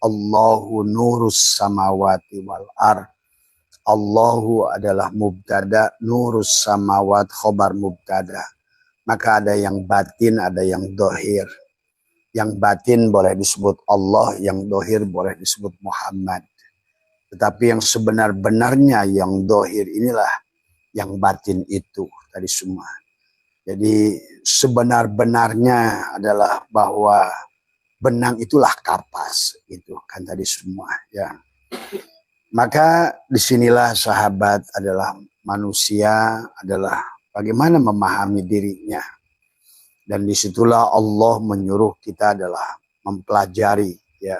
Allahu nurus samawati wal ar. Allahu adalah mubtada, nurus samawat khobar mubtada. Maka ada yang batin, ada yang dohir. Yang batin boleh disebut Allah, yang dohir boleh disebut Muhammad. Tetapi yang sebenar-benarnya yang dohir inilah yang batin itu tadi semua. Jadi sebenar-benarnya adalah bahwa benang itulah kapas, itu kan tadi semua ya. Maka disinilah sahabat adalah manusia adalah bagaimana memahami dirinya. Dan disitulah Allah menyuruh kita adalah mempelajari ya.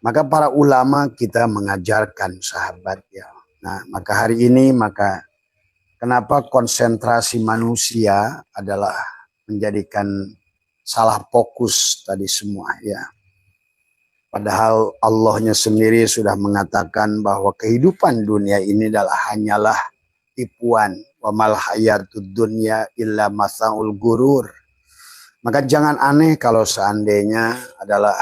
Maka para ulama kita mengajarkan sahabat ya. Nah, maka hari ini kenapa konsentrasi manusia adalah menjadikan salah fokus tadi semua ya. Padahal Allahnya sendiri sudah mengatakan bahwa kehidupan dunia ini hanyalah tipuan. Wa mal hayatud dunya illa masaul gurur. Maka jangan aneh kalau seandainya adalah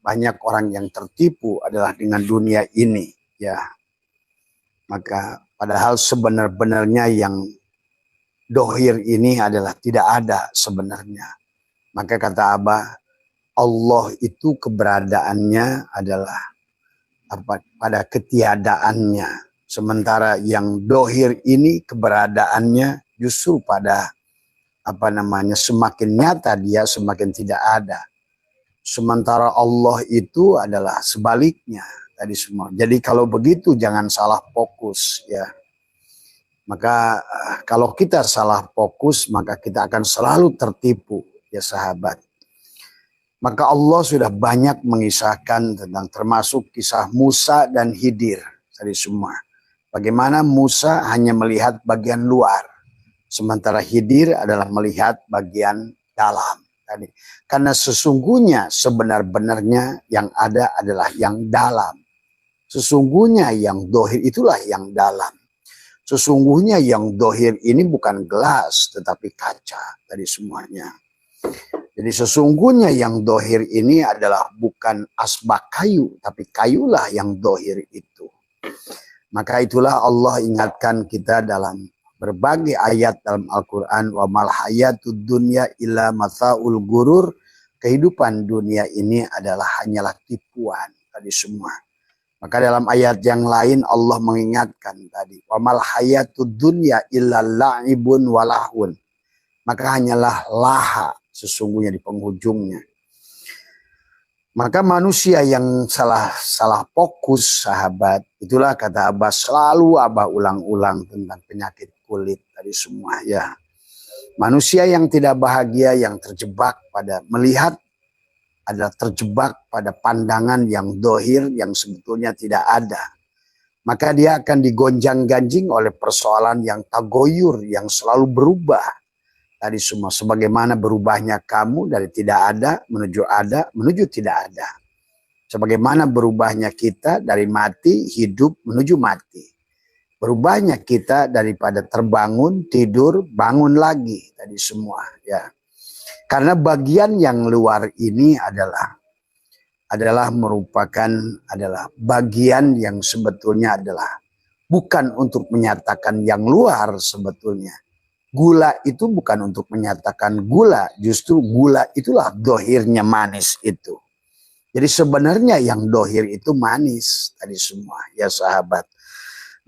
banyak orang yang tertipu adalah dengan dunia ini ya. Maka padahal sebenar-benarnya yang dohir ini adalah tidak ada sebenarnya. Maka kata Abah, Allah itu keberadaannya adalah pada ketiadaannya. Sementara yang dohir ini keberadaannya justru pada semakin nyata dia semakin tidak ada. Sementara Allah itu adalah sebaliknya tadi semua. Jadi kalau begitu jangan salah fokus ya. Maka kalau kita salah fokus maka kita akan selalu tertipu ya sahabat. Maka Allah sudah banyak mengisahkan tentang termasuk kisah Musa dan Khidir tadi semua. Bagaimana Musa hanya melihat bagian luar. Sementara Khidir adalah melihat bagian dalam. Karena sesungguhnya sebenar-benarnya yang ada adalah yang dalam. Sesungguhnya yang dohir itulah yang dalam. Sesungguhnya yang dohir ini bukan gelas tetapi kaca dari semuanya. Jadi sesungguhnya yang dohir ini adalah bukan asbak kayu tapi kayulah yang dohir itu. Maka itulah Allah ingatkan kita dalam berbagai ayat dalam Al-Quran. Wa mal hayatud dunya illa mathaul gurur. Kehidupan dunia ini hanyalah tipuan tadi semua. Maka dalam ayat yang lain Allah mengingatkan tadi. Wa mal hayatud dunya illa la'ibun walahun. Maka hanyalah laha sesungguhnya di penghujungnya. Maka manusia yang salah fokus sahabat. Itulah kata Abah selalu Abah ulang-ulang tentang penyakit kulit tadi semua ya. Manusia yang tidak bahagia yang terjebak pada melihat adalah terjebak pada pandangan yang dohir yang sebetulnya tidak ada. Maka dia akan digonjang-ganjing oleh persoalan yang tagoyur yang selalu berubah tadi semua. Sebagaimana berubahnya kamu dari tidak ada menuju tidak ada. Sebagaimana berubahnya kita dari mati hidup menuju mati. Berubahnya kita daripada terbangun, tidur, bangun lagi tadi semua ya. Karena bagian yang luar ini adalah merupakan bagian yang sebetulnya bukan untuk menyatakan yang luar sebetulnya. Gula itu bukan untuk menyatakan gula, justru gula itulah dohirnya manis itu. Jadi sebenarnya yang dohir itu manis tadi semua ya sahabat.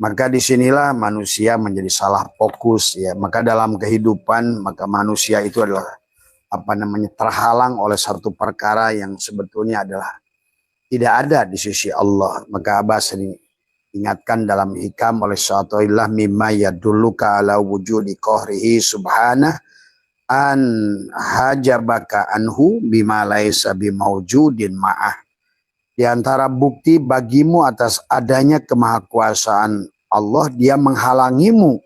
Maka disinilah manusia menjadi salah fokus ya. Maka dalam kehidupan maka manusia itu adalah terhalang oleh satu perkara yang sebetulnya tidak ada di sisi Allah. Maka Abah sering ingatkan dalam hikam oleh Syaikhullah mimma yadulluka ala wujudi qahrihi subhanah an hajabaka anhu bima laisa bimaujudin ma'ah. Di antara bukti bagimu atas adanya kemahakuasaan Allah, dia menghalangimu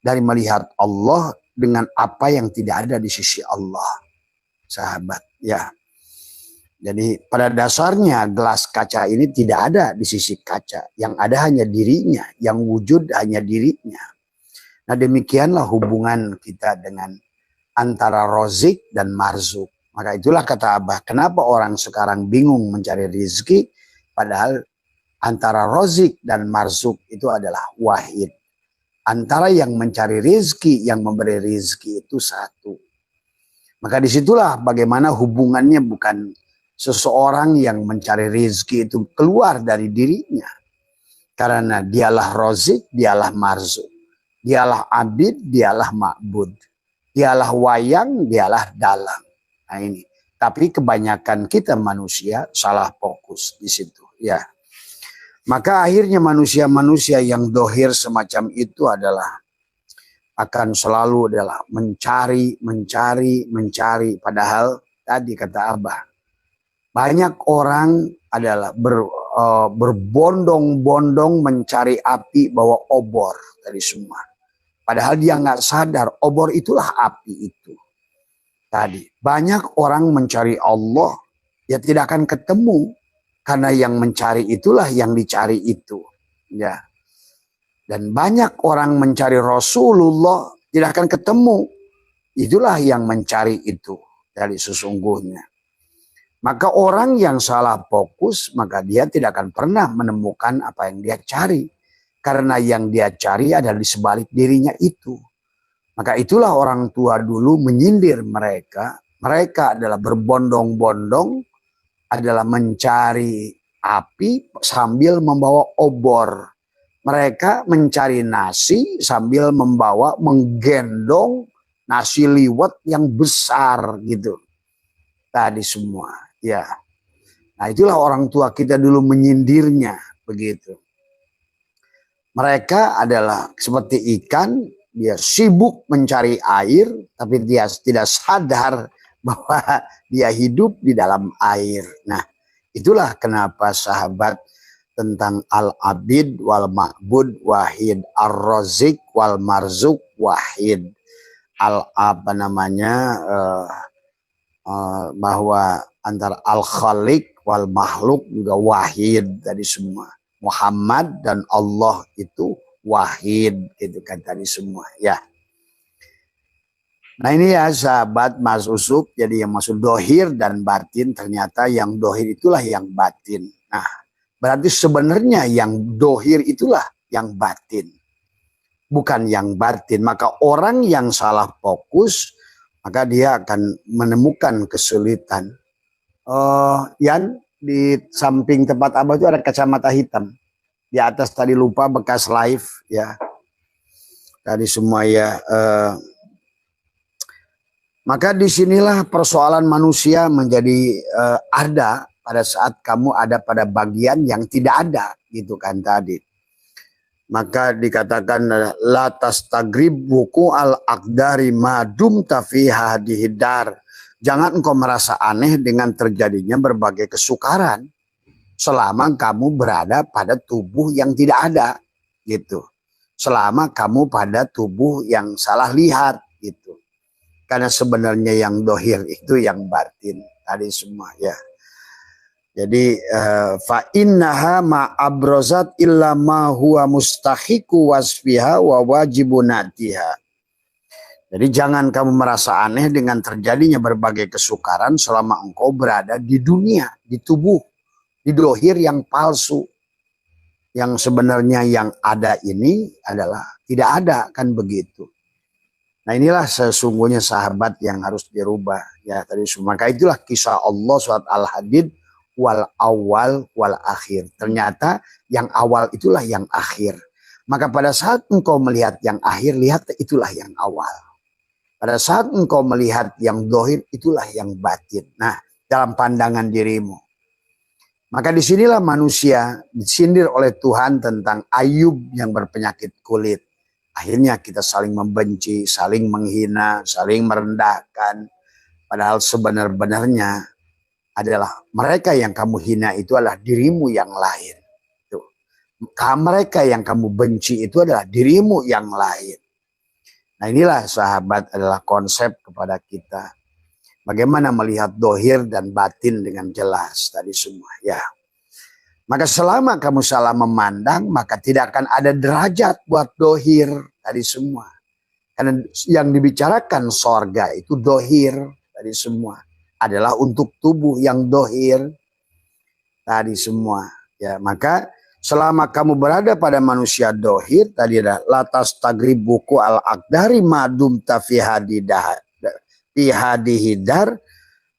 dari melihat Allah dengan apa yang tidak ada di sisi Allah. Sahabat, ya. Jadi pada dasarnya gelas kaca ini tidak ada di sisi kaca. Yang ada hanya dirinya, yang wujud hanya dirinya. Nah demikianlah hubungan kita dengan antara rozik dan marzuk. Maka itulah kata Abah, kenapa orang sekarang bingung mencari rizki, padahal antara rozik dan marzuk itu adalah wahid. Antara yang mencari rizki, yang memberi rizki itu satu. Maka disitulah bagaimana hubungannya bukan seseorang yang mencari rizki itu keluar dari dirinya. Karena dialah rozik, dialah marzuk. Dialah abid, dialah ma'bud. Dialah wayang, dialah dalang. Nah ini. Tapi kebanyakan kita manusia salah fokus di situ. Ya. Maka akhirnya manusia-manusia yang dohir semacam itu adalah akan selalu adalah mencari. Padahal tadi kata Abah, banyak orang adalah berbondong-bondong mencari api bawa obor dari semua. Padahal dia nggak sadar obor itulah api itu. Tadi banyak orang mencari Allah, ya tidak akan ketemu karena yang mencari itulah yang dicari itu. Ya. Dan banyak orang mencari Rasulullah tidak akan ketemu. Itulah yang mencari itu dari sesungguhnya. Maka orang yang salah fokus, maka dia tidak akan pernah menemukan apa yang dia cari. Karena yang dia cari adalah di sebalik dirinya itu. Maka itulah orang tua dulu menyindir mereka. Mereka adalah berbondong-bondong, adalah mencari api sambil membawa obor. Mereka mencari nasi sambil menggendong nasi liwet yang besar gitu. Tadi semua, ya. Nah itulah orang tua kita dulu menyindirnya begitu. Mereka adalah seperti ikan, dia sibuk mencari air, tapi dia tidak sadar bahwa dia hidup di dalam air. Nah itulah kenapa sahabat tentang al-abid wal ma'bud wahid, ar-razik wal marzuk wahid, bahwa antara al-khaliq wal makhluk juga wahid tadi semua. Muhammad dan Allah itu wahid, itu kan tadi semua ya. Nah ini ya sahabat Mas Usuk, jadi yang maksud dohir dan batin, ternyata yang dohir itulah yang batin. Nah berarti sebenarnya yang dohir itulah yang batin, bukan yang batin. Maka orang yang salah fokus, maka dia akan menemukan kesulitan. Yan, di samping tempat Abah itu ada kacamata hitam. Di atas tadi lupa bekas live ya. Tadi semua ya. Maka disinilah persoalan manusia menjadi ada pada saat kamu ada pada bagian yang tidak ada gitu kan tadi. Maka dikatakan la tastagrib buku al aqdari madum tafiha dihidar. Jangan engkau merasa aneh dengan terjadinya berbagai kesukaran selama kamu berada pada tubuh yang tidak ada gitu. Selama kamu pada tubuh yang salah lihat gitu. Karena sebenarnya yang dohir itu yang batin tadi semua ya. Jadi fa innaha ma abrozat illa ma huwa mustahiqu wasfiha wa wajibunatiha. Jadi jangan kamu merasa aneh dengan terjadinya berbagai kesukaran selama engkau berada di dunia, di tubuh, di dohir yang palsu. Yang sebenarnya yang ada ini adalah tidak ada, kan begitu. Nah inilah sesungguhnya sahabat yang harus dirubah. Ya tadi semua. Maka itulah kisah Allah surat Al-Hadid wal awal wal akhir. Ternyata yang awal itulah yang akhir. Maka pada saat engkau melihat yang akhir, lihat itulah yang awal. Pada saat engkau melihat yang dohir, itulah yang batin. Nah, dalam pandangan dirimu. Maka disinilah manusia disindir oleh Tuhan tentang Ayub yang berpenyakit kulit. Akhirnya kita saling membenci, saling menghina, saling merendahkan. Padahal sebenar-benarnya adalah mereka yang kamu hina itu adalah dirimu yang lain. Mereka yang kamu benci itu adalah dirimu yang lain. Nah inilah sahabat adalah konsep kepada kita. Bagaimana melihat dohir dan batin dengan jelas tadi semua ya. Maka selama kamu salah memandang, maka tidak akan ada derajat buat dohir tadi semua. Karena yang dibicarakan sorga itu dohir tadi semua. adalah untuk tubuh yang dohir tadi semua. Ya, maka selama kamu berada pada manusia dohir tadi adalah latas tagribuku al akdari madum tafihadihidar,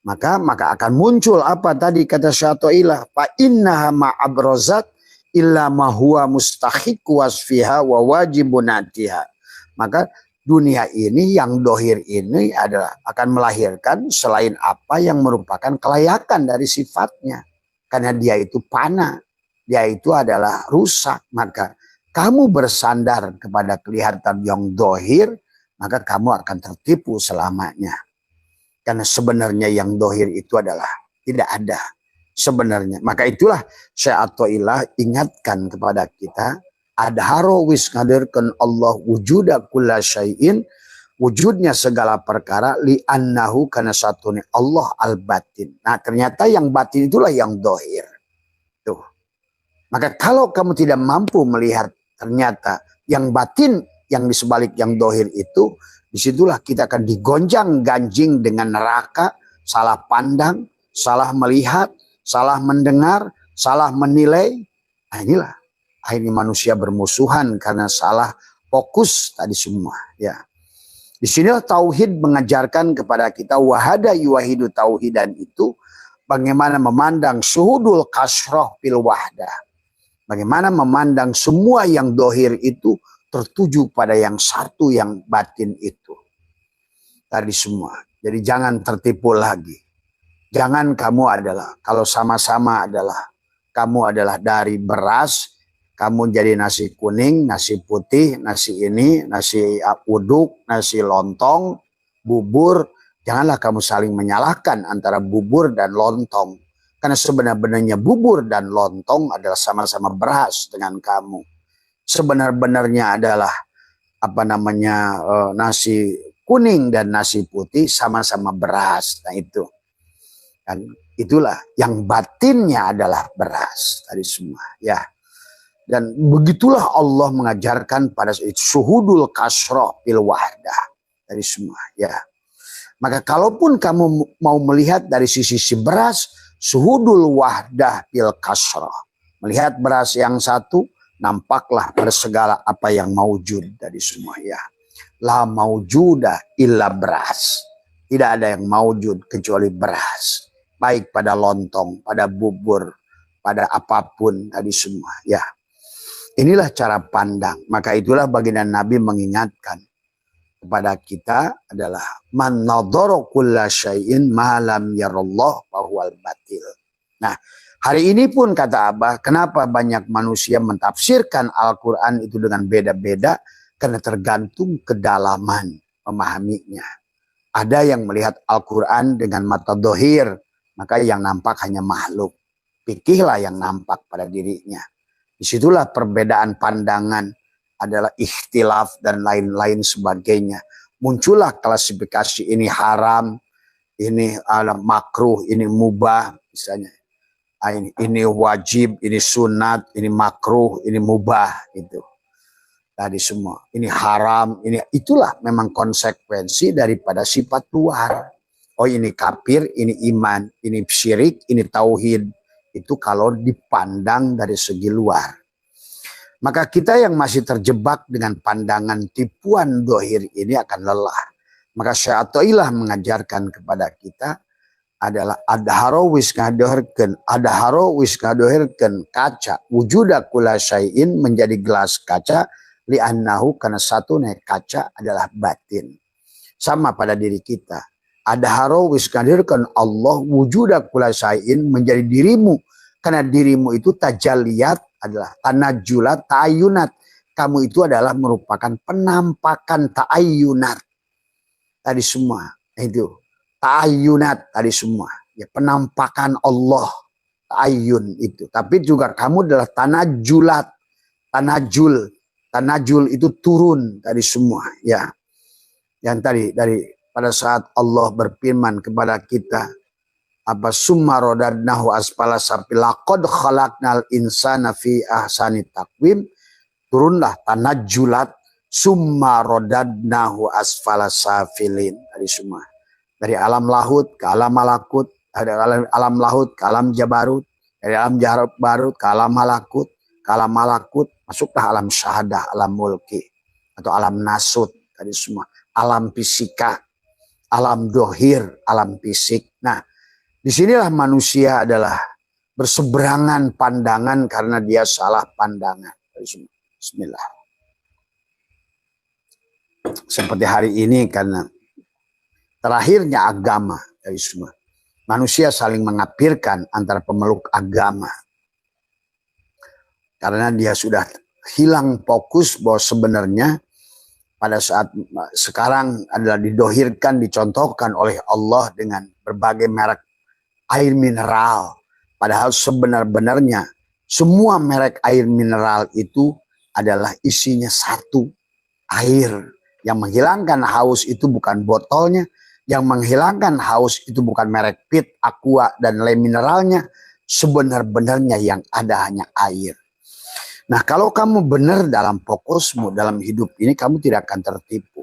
maka akan muncul apa tadi kata Syatoilah, fa innaha ma'abrozat illa ma huwa mustahiq wasfiha wa wajibunatiha. Maka dunia ini yang dohir ini adalah akan melahirkan selain apa yang merupakan kelayakan dari sifatnya. Karena dia itu fana, dia itu adalah rusak. Maka kamu bersandar kepada kelihatan yang dohir, maka kamu akan tertipu selamanya. Karena sebenarnya yang dohir itu adalah tidak ada sebenarnya. Maka itulah Syekh Athaillah ingatkan kepada kita, adharo wis ngadirkan Allah wujuda kulla syai'in, wujudnya segala perkara, li annahu karena satunya Allah al batin. Nah ternyata yang batin itulah yang dohir. Tuh. Maka kalau kamu tidak mampu melihat ternyata yang batin yang di sebalik yang dohir itu, disitulah kita akan digonjang ganjing dengan neraka, salah pandang, salah melihat, salah mendengar, salah menilai. Nah inilah akhirnya manusia bermusuhan karena salah fokus tadi semua. Ya, di sinilah tauhid mengajarkan kepada kita wahada yuwahidu tauhidan itu bagaimana memandang syuhudul kasroh fil wahdah. Bagaimana memandang semua yang dohir itu tertuju pada yang satu yang batin itu. Tadi semua. Jadi jangan tertipu lagi. Jangan kamu adalah, kalau sama-sama adalah, kamu adalah dari beras, kamu jadi nasi kuning, nasi putih, nasi ini, nasi uduk, nasi lontong, bubur. Janganlah kamu saling menyalahkan antara bubur dan lontong. Karena sebenarnya bubur dan lontong adalah sama-sama beras dengan kamu. Sebenar-benarnya adalah nasi kuning dan nasi putih sama-sama beras. Nah itu. Dan itulah yang batinnya adalah beras tadi semua ya. Dan begitulah Allah mengajarkan pada syuhudul kasroh fil wahdah dari semua ya. Maka kalaupun kamu mau melihat dari sisi beras, syuhudul wahdah fil kasroh, melihat beras yang satu, nampaklah bersegala apa yang maujud dari semua ya. La maujudah illa beras. Tidak ada yang maujud kecuali beras. Baik pada lontong, pada bubur, pada apapun tadi semua ya. Inilah cara pandang. Maka itulah baginda Nabi mengingatkan kepada kita adalah man nadhara kulla syai'in ma lam yarallah fahuwal batil. Nah, hari ini pun kata Abah, kenapa banyak manusia mentafsirkan Al-Qur'an itu dengan beda-beda? Karena tergantung kedalaman memahaminya. Ada yang melihat Al-Quran dengan mata dohir, maka yang nampak hanya makhluk. Fikihlah yang nampak pada dirinya. Disitulah perbedaan pandangan adalah ikhtilaf dan lain-lain sebagainya. Muncullah klasifikasi ini haram, ini makruh, ini mubah misalnya. Ini wajib, ini sunat, ini makruh, ini mubah gitu. Tadi semua ini haram, ini itulah memang konsekuensi daripada sifat luar. Oh ini kafir, ini iman, ini syirik, ini tauhid. Itu kalau dipandang dari segi luar. Maka kita yang masih terjebak dengan pandangan tipuan dohir ini akan lelah. Maka Syekh Athaillah mengajarkan kepada kita adalah adharo wis ngadohirkeun kaca wujuda kula syai'in menjadi gelas kaca li'annahu karena satu kaca adalah batin. Sama pada diri kita. Adharo wis ngadohirkeun Allah wujuda kula syai'in menjadi dirimu. Karena dirimu itu tajalliyat adalah tanajulat ta'ayunat. Kamu itu adalah merupakan penampakan ta'ayunat. Tadi semua itu. Ta'ayunat tadi semua. Ya, penampakan Allah. Ta'ayun itu. Tapi juga kamu adalah tanajulat. Tanajul itu turun tadi semua. Ya. Yang tadi dari pada saat Allah berfirman kepada kita. Apa summa rodadnahu asfala safil laqad khalaqnal insana fi ahsani taqwim. Turunlah tanajulat summa rodadnahu asfala safilin tadi semua. Dari alam lahut ke alam malakut, dari alam lahut ke alam jabarut, dari alam jabarut ke alam malakut, masuklah alam syahadah, alam mulki, atau alam nasut, tadi semua. Alam fisika, alam dohir, alam fisik. Nah, disinilah manusia adalah berseberangan pandangan karena dia salah pandangan. Bismillah. Seperti hari ini karena terakhirnya agama dari semua. Manusia saling mengapirkan antara pemeluk agama. Karena dia sudah hilang fokus bahwa sebenarnya pada saat sekarang adalah didohirkan, dicontohkan oleh Allah dengan berbagai merek air mineral. Padahal sebenar-benarnya semua merek air mineral itu adalah isinya satu, air. Yang menghilangkan haus itu bukan botolnya, yang menghilangkan haus itu bukan merek Pit, Aqua, dan lain mineralnya. Sebenar-benarnya yang ada hanya air. Nah, kalau kamu benar dalam fokusmu dalam hidup ini, kamu tidak akan tertipu.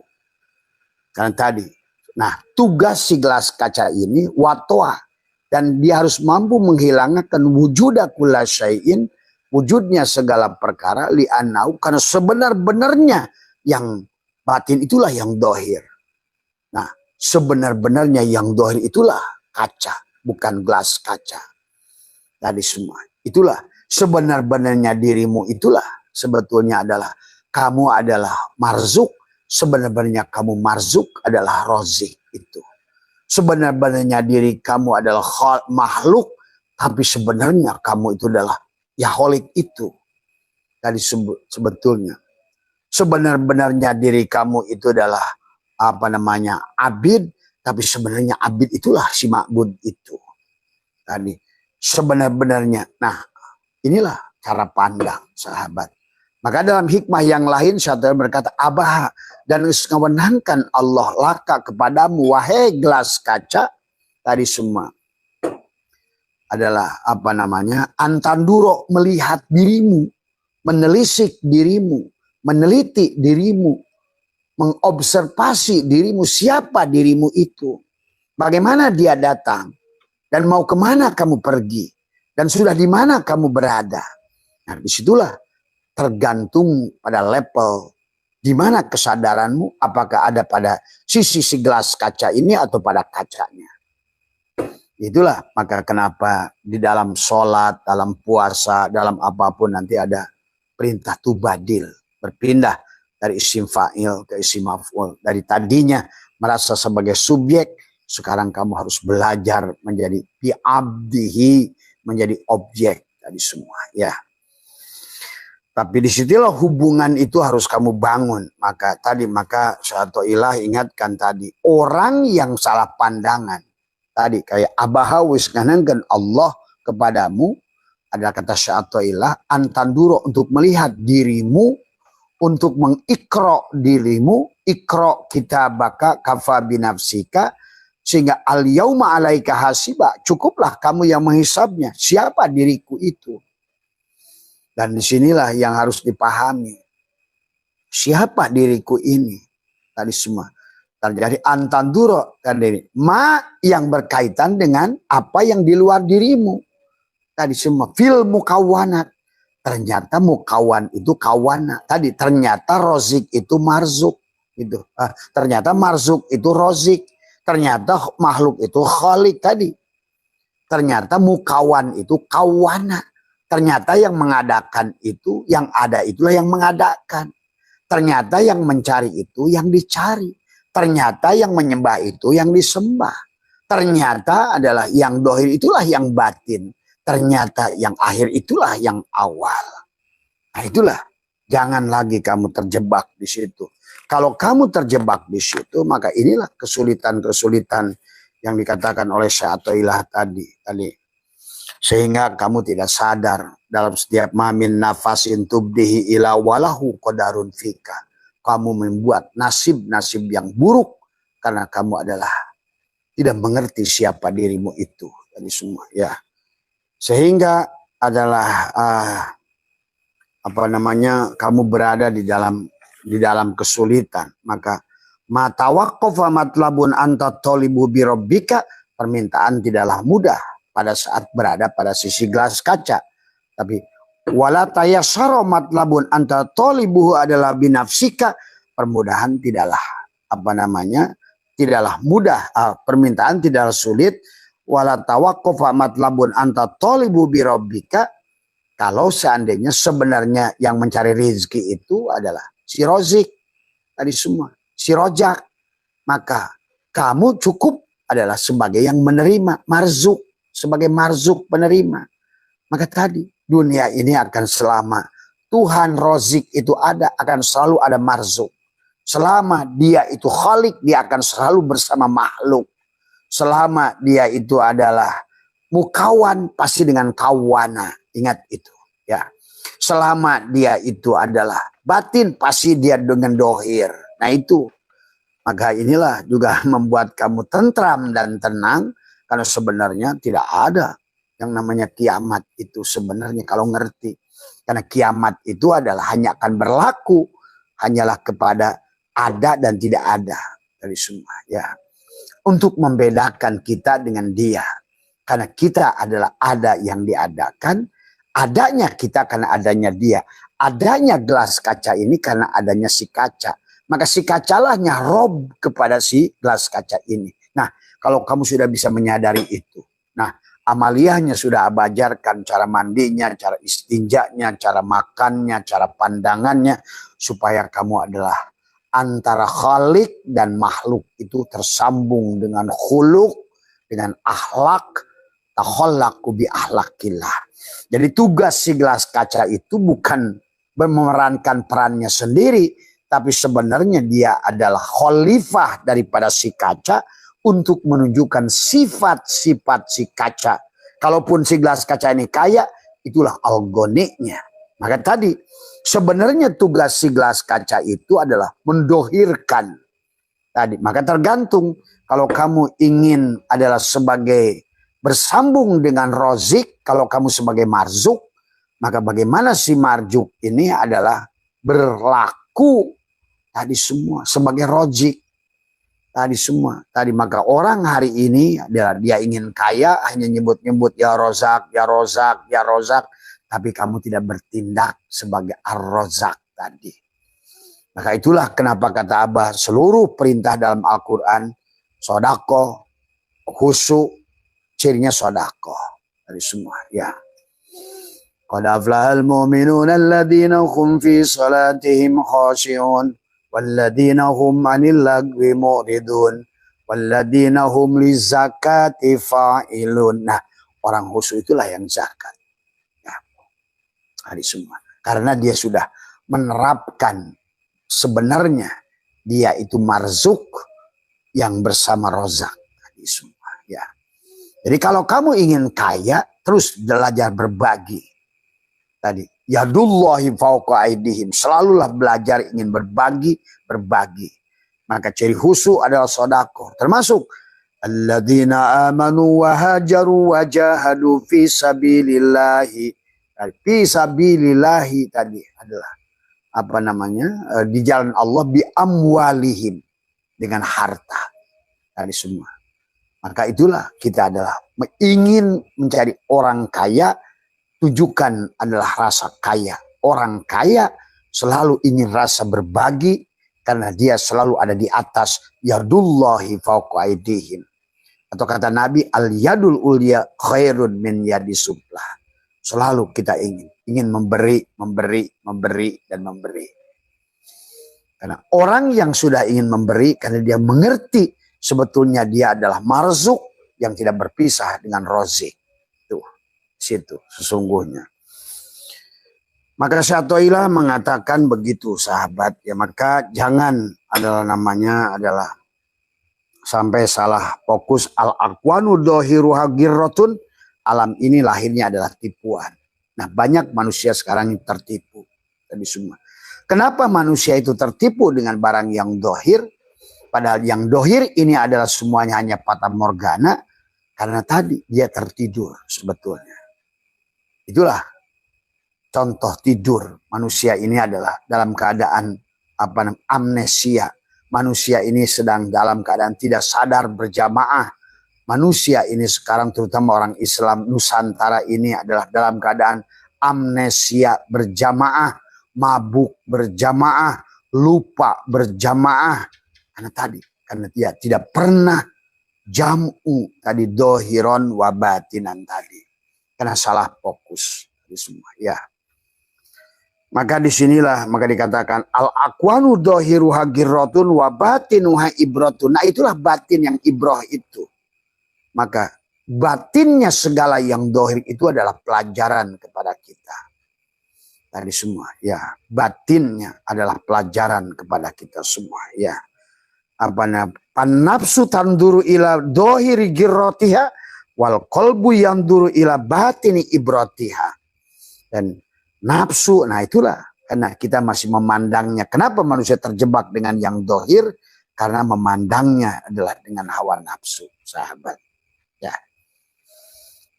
Karena tadi, nah tugas si gelas kaca ini watoa. Dan dia harus mampu menghilangkan wujuda kulla syai'in, wujudnya segala perkara, li'annau, karena sebenar-benarnya yang batin itulah yang dohir. Nah, sebenar-benarnya yang dohir itulah kaca, bukan gelas kaca. Tadi semua. Itulah sebenar-benarnya dirimu, itulah sebetulnya adalah kamu adalah marzuk. Sebenar-benarnya kamu marzuk adalah rozik itu. Sebenar-benarnya diri kamu adalah makhluk, tapi sebenarnya kamu itu adalah yaholik itu. Tadi sebetulnya. Sebenar-benarnya diri kamu itu adalah abid, tapi sebenarnya abid itulah si ma'bud itu. Tadi sebenar-benarnya. Nah, inilah cara pandang sahabat. Maka dalam hikmah yang lain syaitan berkata, abah dan mengenangkan Allah laka kepadamu wahai gelas kaca. Tadi semua adalah antanduro, melihat dirimu, menelisik dirimu, meneliti dirimu, mengobservasi dirimu, siapa dirimu itu, bagaimana dia datang, dan mau kemana kamu pergi, dan sudah di mana kamu berada. Nah, disitulah tergantung pada level di mana kesadaranmu, apakah ada pada sisi si gelas kaca ini atau pada kacanya. Itulah maka kenapa di dalam sholat, dalam puasa, dalam apapun nanti ada perintah tubadil, berpindah dari isim fa'il ke isim maf'ul. Dari tadinya merasa sebagai subjek, sekarang kamu harus belajar menjadi bi'abdihi, menjadi objek tadi semua ya. Tapi disitulah hubungan itu harus kamu bangun. Maka Syatoilah ingatkan tadi, orang yang salah pandangan tadi kayak abaha wisnankan Allah kepadamu, adalah kata Syatoilah antanduro, untuk melihat dirimu, untuk mengikro dirimu, ikro kitabaka kafa binafsika, sehingga al yauma alaika hasiba, cukuplah kamu yang menghisabnya, siapa diriku itu. Dan disinilah yang harus dipahami, siapa diriku ini. Tadi semua terjadi antanduro kan diri ma yang berkaitan dengan apa yang di luar dirimu. Tadi semua fil mukawanat, ternyata mukawan itu kawana. Tadi ternyata rozik itu marzuk gitu. Ternyata marzuk itu rozik. Ternyata makhluk itu khalik tadi. Ternyata mukawan itu kawana. Ternyata yang mengadakan itu, yang ada itulah yang mengadakan. Ternyata yang mencari itu yang dicari. Ternyata yang menyembah itu yang disembah. Ternyata adalah yang dohir itulah yang batin. Ternyata yang akhir itulah yang awal. Nah itulah, jangan lagi kamu terjebak di situ. Kalau kamu terjebak di situ, maka inilah kesulitan-kesulitan yang dikatakan oleh Syatoilah tadi. Sehingga kamu tidak sadar dalam setiap mamin nafasin tubdihi ila walahu qadarun fika. Kamu membuat nasib-nasib yang buruk karena kamu adalah tidak mengerti siapa dirimu itu. Tadi semua ya. Sehingga adalah kamu berada di dalam kesulitan. Maka Ma tawaqqafa matlabun anta tolibu birabbika, permintaan tidaklah mudah pada saat berada pada sisi gelas kaca. Tapi wala tayassara matlabun anta tolibuhu adalah binafsika, permudahan tidaklah tidaklah mudah, permintaan tidaklah sulit. Wala tawaqqafa matlabun anta tolibu birabbika, kalau seandainya sebenarnya yang mencari rezeki itu adalah si Rozik tadi semua, si Rojak, maka kamu cukup adalah sebagai yang menerima, marzuk, sebagai marzuk penerima. Maka tadi dunia ini akan selama Tuhan Rozik itu ada, akan selalu ada marzuk. Selama dia itu khalik, dia akan selalu bersama makhluk. Selama dia itu adalah mukawan, pasti dengan kawana. Ingat itu ya. Selama dia itu adalah batin, pasti dia dengan dohir. Nah itu. Maka inilah juga membuat kamu tentram dan tenang. Karena sebenarnya tidak ada yang namanya kiamat itu sebenarnya kalau ngerti. Karena kiamat itu adalah hanya akan berlaku. Hanyalah kepada ada dan tidak ada. Dari semua ya. Untuk membedakan kita dengan dia. Karena kita adalah ada yang diadakan. Adanya kita karena adanya dia. Adanya gelas kaca ini karena adanya si kaca. Maka si kacalahnya rob kepada si gelas kaca ini. Nah, kalau kamu sudah bisa menyadari itu. Nah, amaliyahnya sudah ajarkan cara mandinya, cara istinjanya, cara makannya, cara pandangannya. Supaya kamu adalah antara khalik dan makhluk itu tersambung dengan khuluk, dengan akhlak. Takhallaku bi akhlakillah. Jadi tugas si gelas kaca itu bukan memerankan perannya sendiri, tapi sebenarnya dia adalah khalifah daripada si kaca untuk menunjukkan sifat-sifat si kaca. Kalaupun si gelas kaca ini kaya, itulah algoniknya. Maka tadi sebenarnya tugas si gelas kaca itu adalah mendohirkan. Tadi, maka tergantung kalau kamu ingin adalah sebagai bersambung dengan Rozik, kalau kamu sebagai marzuk, maka bagaimana si marjuk ini adalah berlaku tadi semua sebagai Rozik tadi semua. Tadi maka orang hari ini adalah dia ingin kaya, hanya nyebut-nyebut ya Rozak, ya Rozak, ya Rozak, tapi kamu tidak bertindak sebagai Ar-Rozak tadi. Maka itulah kenapa kata Abah, seluruh perintah dalam Al-Quran, sodako, khusyuk, cirinya sodako dari semua ya. Qad aflahal mu'minuna alladzina hum fi salatihim khashi'un walladzina hum 'anil lagwi mu'ridun walladzina hum lizakati fa'ilun. Nah, orang khusyuk itulah yang zakat. Ya. Dari semua. Karena dia sudah menerapkan sebenarnya dia itu marzuk yang bersama rozak tadi semua ya. Jadi kalau kamu ingin kaya, terus belajar berbagi. Tadi, yadullahi fauqa aidihim. Selalulah belajar ingin berbagi. Maka ciri khusyuk adalah sedekah. Termasuk, alladzina amanu wa hajaru wa jahadu fi sabilillahi. Fi sabilillahi tadi adalah, di jalan Allah, bi amwalihim. Dengan harta. Tadi semua. Maka itulah kita adalah ingin mencari orang kaya, tujukan adalah rasa kaya. Orang kaya selalu ingin rasa berbagi karena dia selalu ada di atas yadullahi fauqa aidihim. Atau kata Nabi, al yadul ulya khairun min yadi sublah. Selalu kita ingin memberi dan memberi. Karena orang yang sudah ingin memberi karena dia mengerti sebetulnya dia adalah marzuk yang tidak berpisah dengan rozik. Tuh, situ sesungguhnya. Maka Syatoilah mengatakan begitu sahabat. Ya maka jangan adalah sampai salah fokus. Al-aqwanu dohiruha girrotun. Alam ini lahirnya adalah tipuan. Nah banyak manusia sekarang yang tertipu. Tadi semua. Kenapa manusia itu tertipu dengan barang yang dohir? Padahal yang dohir ini adalah semuanya hanya fata morgana. Karena tadi dia tertidur sebetulnya. Itulah contoh tidur. Manusia ini adalah dalam keadaan amnesia. manusia ini sedang dalam keadaan tidak sadar berjamaah. Manusia ini sekarang terutama orang Islam Nusantara ini adalah dalam keadaan amnesia berjamaah, mabuk berjamaah, lupa berjamaah. Karena dia tidak pernah jam'u tadi, dohiron wabatinan tadi. Karena salah fokus tadi semua ya. Maka disinilah maka dikatakan al-aqwanu dohiruha girrotun wabatinuha ibrotun. Nah itulah batin yang ibroh itu. Maka batinnya segala yang dohir itu adalah pelajaran kepada kita. Tadi semua ya. Batinnya adalah pelajaran kepada kita semua ya. Nafsu tanduru ila dohiri girrotiha wal kolbu yang duru ila batini ibrotiha. Dan nafsu, nah itulah karena kita masih memandangnya. Kenapa manusia terjebak dengan yang dohir? Karena memandangnya adalah dengan hawa nafsu, sahabat. Ya,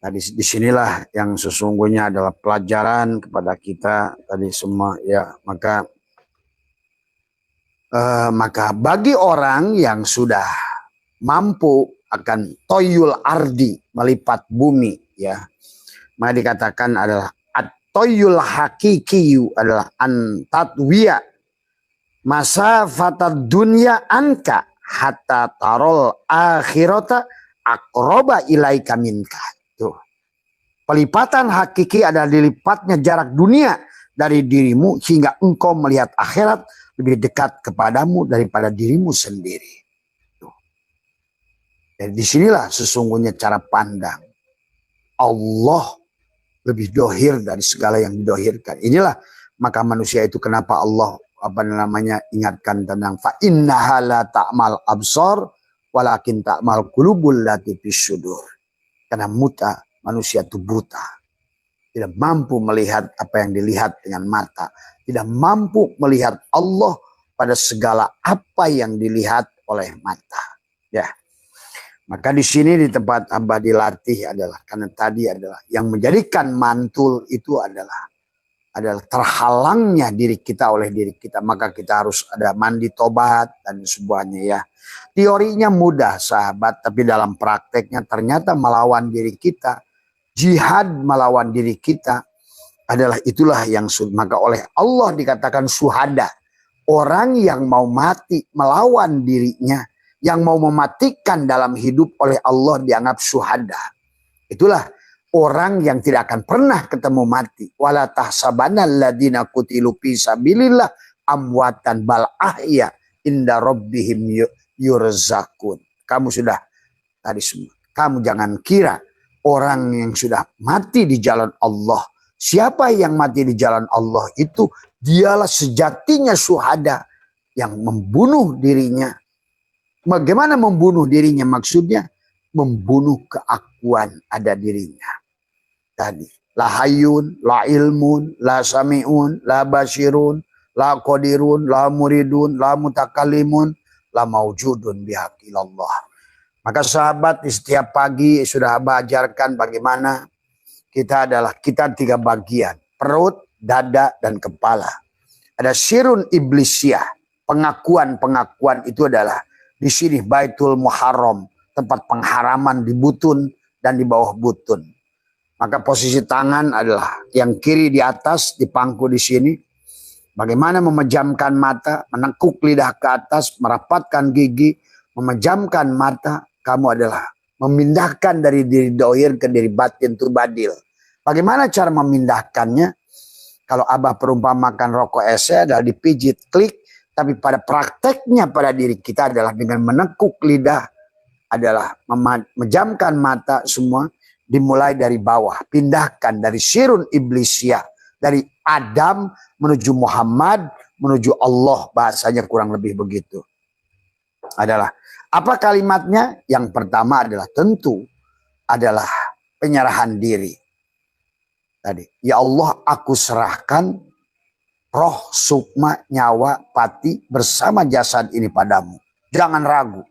tadi disinilah yang sesungguhnya adalah pelajaran kepada kita tadi semua. Ya, maka bagi orang yang sudah mampu akan toyul ardi, melipat bumi, ya, maka dikatakan adalah toyul hakikiyu adalah antatwiya masa fatad dunya anka hatta tarol akhirata akroba ilaika minka. Tuh. Pelipatan hakiki adalah dilipatnya jarak dunia dari dirimu hingga engkau melihat akhirat lebih dekat kepadamu daripada dirimu sendiri. Tuh. Jadi disinilah sesungguhnya cara pandang Allah lebih dohir dari segala yang didohirkan. Inilah maka manusia itu kenapa Allah ingatkan tentang fa innaha la ta'mal absar walakin ta'mal qulubul lati fis-sudur. Karena manusia itu buta. Tidak mampu melihat apa yang dilihat dengan mata. Tidak mampu melihat Allah pada segala apa yang dilihat oleh mata. Ya. Maka di sini di tempat Abah dilatih adalah karena tadi adalah yang menjadikan mantul itu adalah terhalangnya diri kita oleh diri kita. Maka kita harus ada mandi tobat dan semuanya ya. Teorinya mudah sahabat, tapi dalam prakteknya ternyata melawan diri kita. Jihad melawan diri kita adalah itulah yang maka oleh Allah dikatakan suhada. Orang yang mau mati melawan dirinya, yang mau mematikan dalam hidup oleh Allah dianggap suhada. Itulah orang yang tidak akan pernah ketemu mati. Wala tahsabanna alladziina qutilu fi sabilillah amwatan bal ahya inda rabbihim yurzaqun. Kamu sudah tadi semua. Kamu jangan kira orang yang sudah mati di jalan Allah. Siapa yang mati di jalan Allah itu dialah sejatinya suhada yang membunuh dirinya. Bagaimana membunuh dirinya? Maksudnya membunuh keakuan ada dirinya. Tadi. La hayyun, la ilmun, la sami'un, la basirun, la qadirun, la muridun, la mutakallimun, la maujudun bihaqillallah. Maka sahabat di setiap pagi sudah ajarkan bagaimana kita tiga bagian. Perut, dada, dan kepala. Ada sirun iblisiyah. Pengakuan-pengakuan itu adalah di sini Baitul Muharram, tempat pengharaman di butun dan di bawah butun. Maka posisi tangan adalah yang kiri di atas, di pangku di sini. Bagaimana memejamkan mata, menekuk lidah ke atas, merapatkan gigi, memejamkan mata. Kamu adalah memindahkan dari diri dohir ke diri batin turbadil. Bagaimana cara memindahkannya? Kalau Abah perumpamakan rokok ese adalah dipijit, klik. Tapi pada prakteknya pada diri kita adalah dengan menekuk lidah, adalah memejamkan mata semua, dimulai dari bawah. Pindahkan dari sirun iblisiyah. Dari Adam menuju Muhammad, menuju Allah. Bahasanya kurang lebih begitu. Adalah apa kalimatnya? Yang pertama adalah tentu adalah penyerahan diri. Tadi, ya Allah aku serahkan roh, sukma, nyawa, pati bersama jasad ini padamu. Jangan ragu.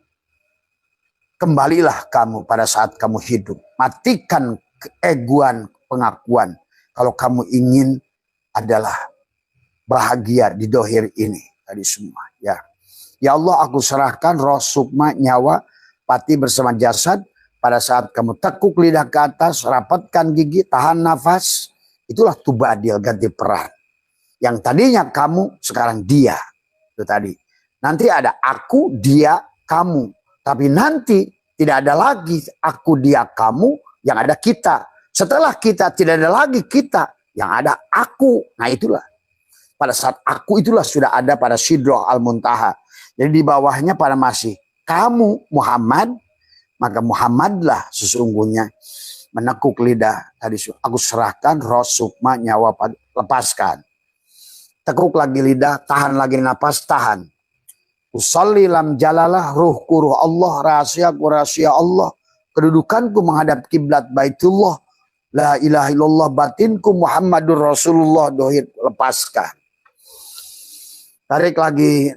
Kembalilah kamu pada saat kamu hidup. Matikan keegoan pengakuan. Kalau kamu ingin adalah bahagia di dohir ini. Tadi semua. Ya. Ya Allah, aku serahkan roh, sukma, nyawa, pati bersama jasad. Pada saat kamu tekuk lidah ke atas, rapatkan gigi, tahan nafas. Itulah tubadil, ganti peran. Yang tadinya kamu, sekarang dia. Itu tadi. Nanti ada aku, dia, kamu. Tapi nanti tidak ada lagi aku, dia, kamu. Yang ada kita. Setelah kita tidak ada lagi kita. Yang ada aku. Nah itulah. Pada saat aku itulah sudah ada pada Sidroh Al-Muntaha. Jadi di bawahnya pada masih kamu Muhammad. Maka Muhammadlah sesungguhnya menekuk lidah. Tadi aku serahkan roh, sukma, nyawa, lepaskan. Tekuk lagi lidah, tahan lagi napas, tahan. Usalli lam jalalah, ruhku ruh Allah, rahasiaku rahasia Allah. Kedudukanku menghadap kiblat Baitullah. La ilaha illallah, batinku Muhammadur Rasulullah, dohir, lepaskan. Tarik lagi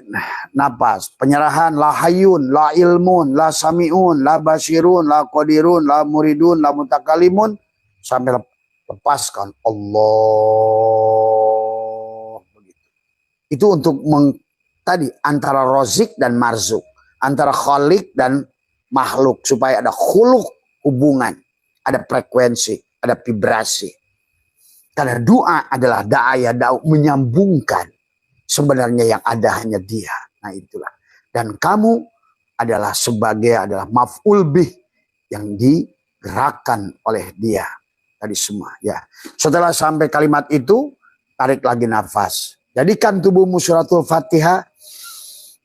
napas. Penyerahan, la hayyun, la ilmun, la sami'un, la basirun, la qadirun, la muridun, la mutakalimun. Sampai lepaskan. Allah. Itu untuk tadi antara rozik dan marzuk. Antara khalik dan makhluk. Supaya ada khuluk hubungan. Ada frekuensi. Ada vibrasi. Karena doa adalah da'aya da'u, menyambungkan. Sebenarnya yang ada hanya dia. Nah itulah. Dan kamu adalah maf'ul bih yang digerakkan oleh dia. Tadi semua ya. Setelah sampai kalimat itu, tarik lagi nafas. Jadikan tubuhmu suratul Fatihah.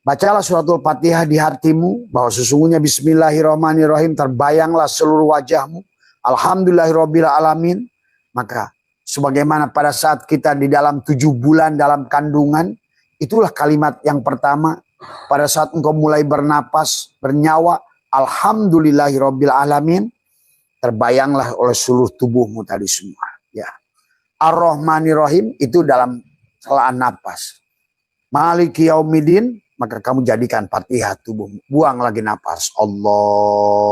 Bacalah suratul Fatihah di hatimu. Bahwa sesungguhnya bismillahirrahmanirrahim. Terbayanglah seluruh wajahmu. Alhamdulillahirabbil alamin. Maka sebagaimana pada saat kita di dalam 7 bulan dalam kandungan. Itulah kalimat yang pertama. Pada saat engkau mulai bernapas, bernyawa. Alhamdulillahirabbil alamin. Terbayanglah oleh seluruh tubuhmu tadi semua. Ya. Ar-Rahmanirrahim itu dalam celaan napas. Maliki yaumidin. Maka kamu jadikan Fatihah tubuhmu. Buang lagi napas. Allah.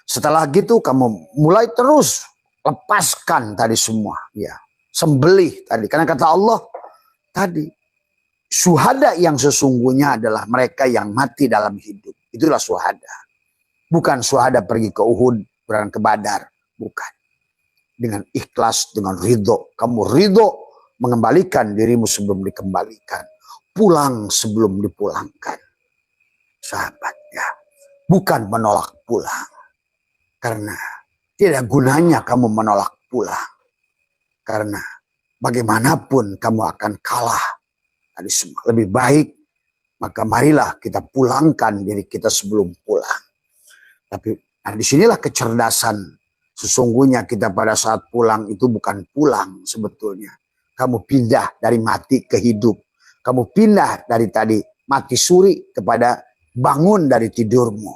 Setelah gitu kamu mulai terus lepaskan tadi semua. Ya. Sembelih tadi. Karena kata Allah tadi. Syuhada yang sesungguhnya adalah mereka yang mati dalam hidup. Itulah syuhada. Bukan syuhada pergi ke Uhud, berang ke Badar. Bukan. Dengan ikhlas, dengan ridho. Kamu ridho mengembalikan dirimu sebelum dikembalikan. Pulang sebelum dipulangkan. Sahabat ya. Bukan menolak pulang. Karena tidak gunanya kamu menolak pulang. Karena bagaimanapun kamu akan kalah. Tadi semua lebih baik. Maka marilah kita pulangkan diri kita sebelum pulang. Tapi disinilah kecerdasan. Sesungguhnya kita pada saat pulang itu bukan pulang sebetulnya. Kamu pindah dari mati ke hidup. Kamu pindah dari tadi mati suri kepada bangun dari tidurmu.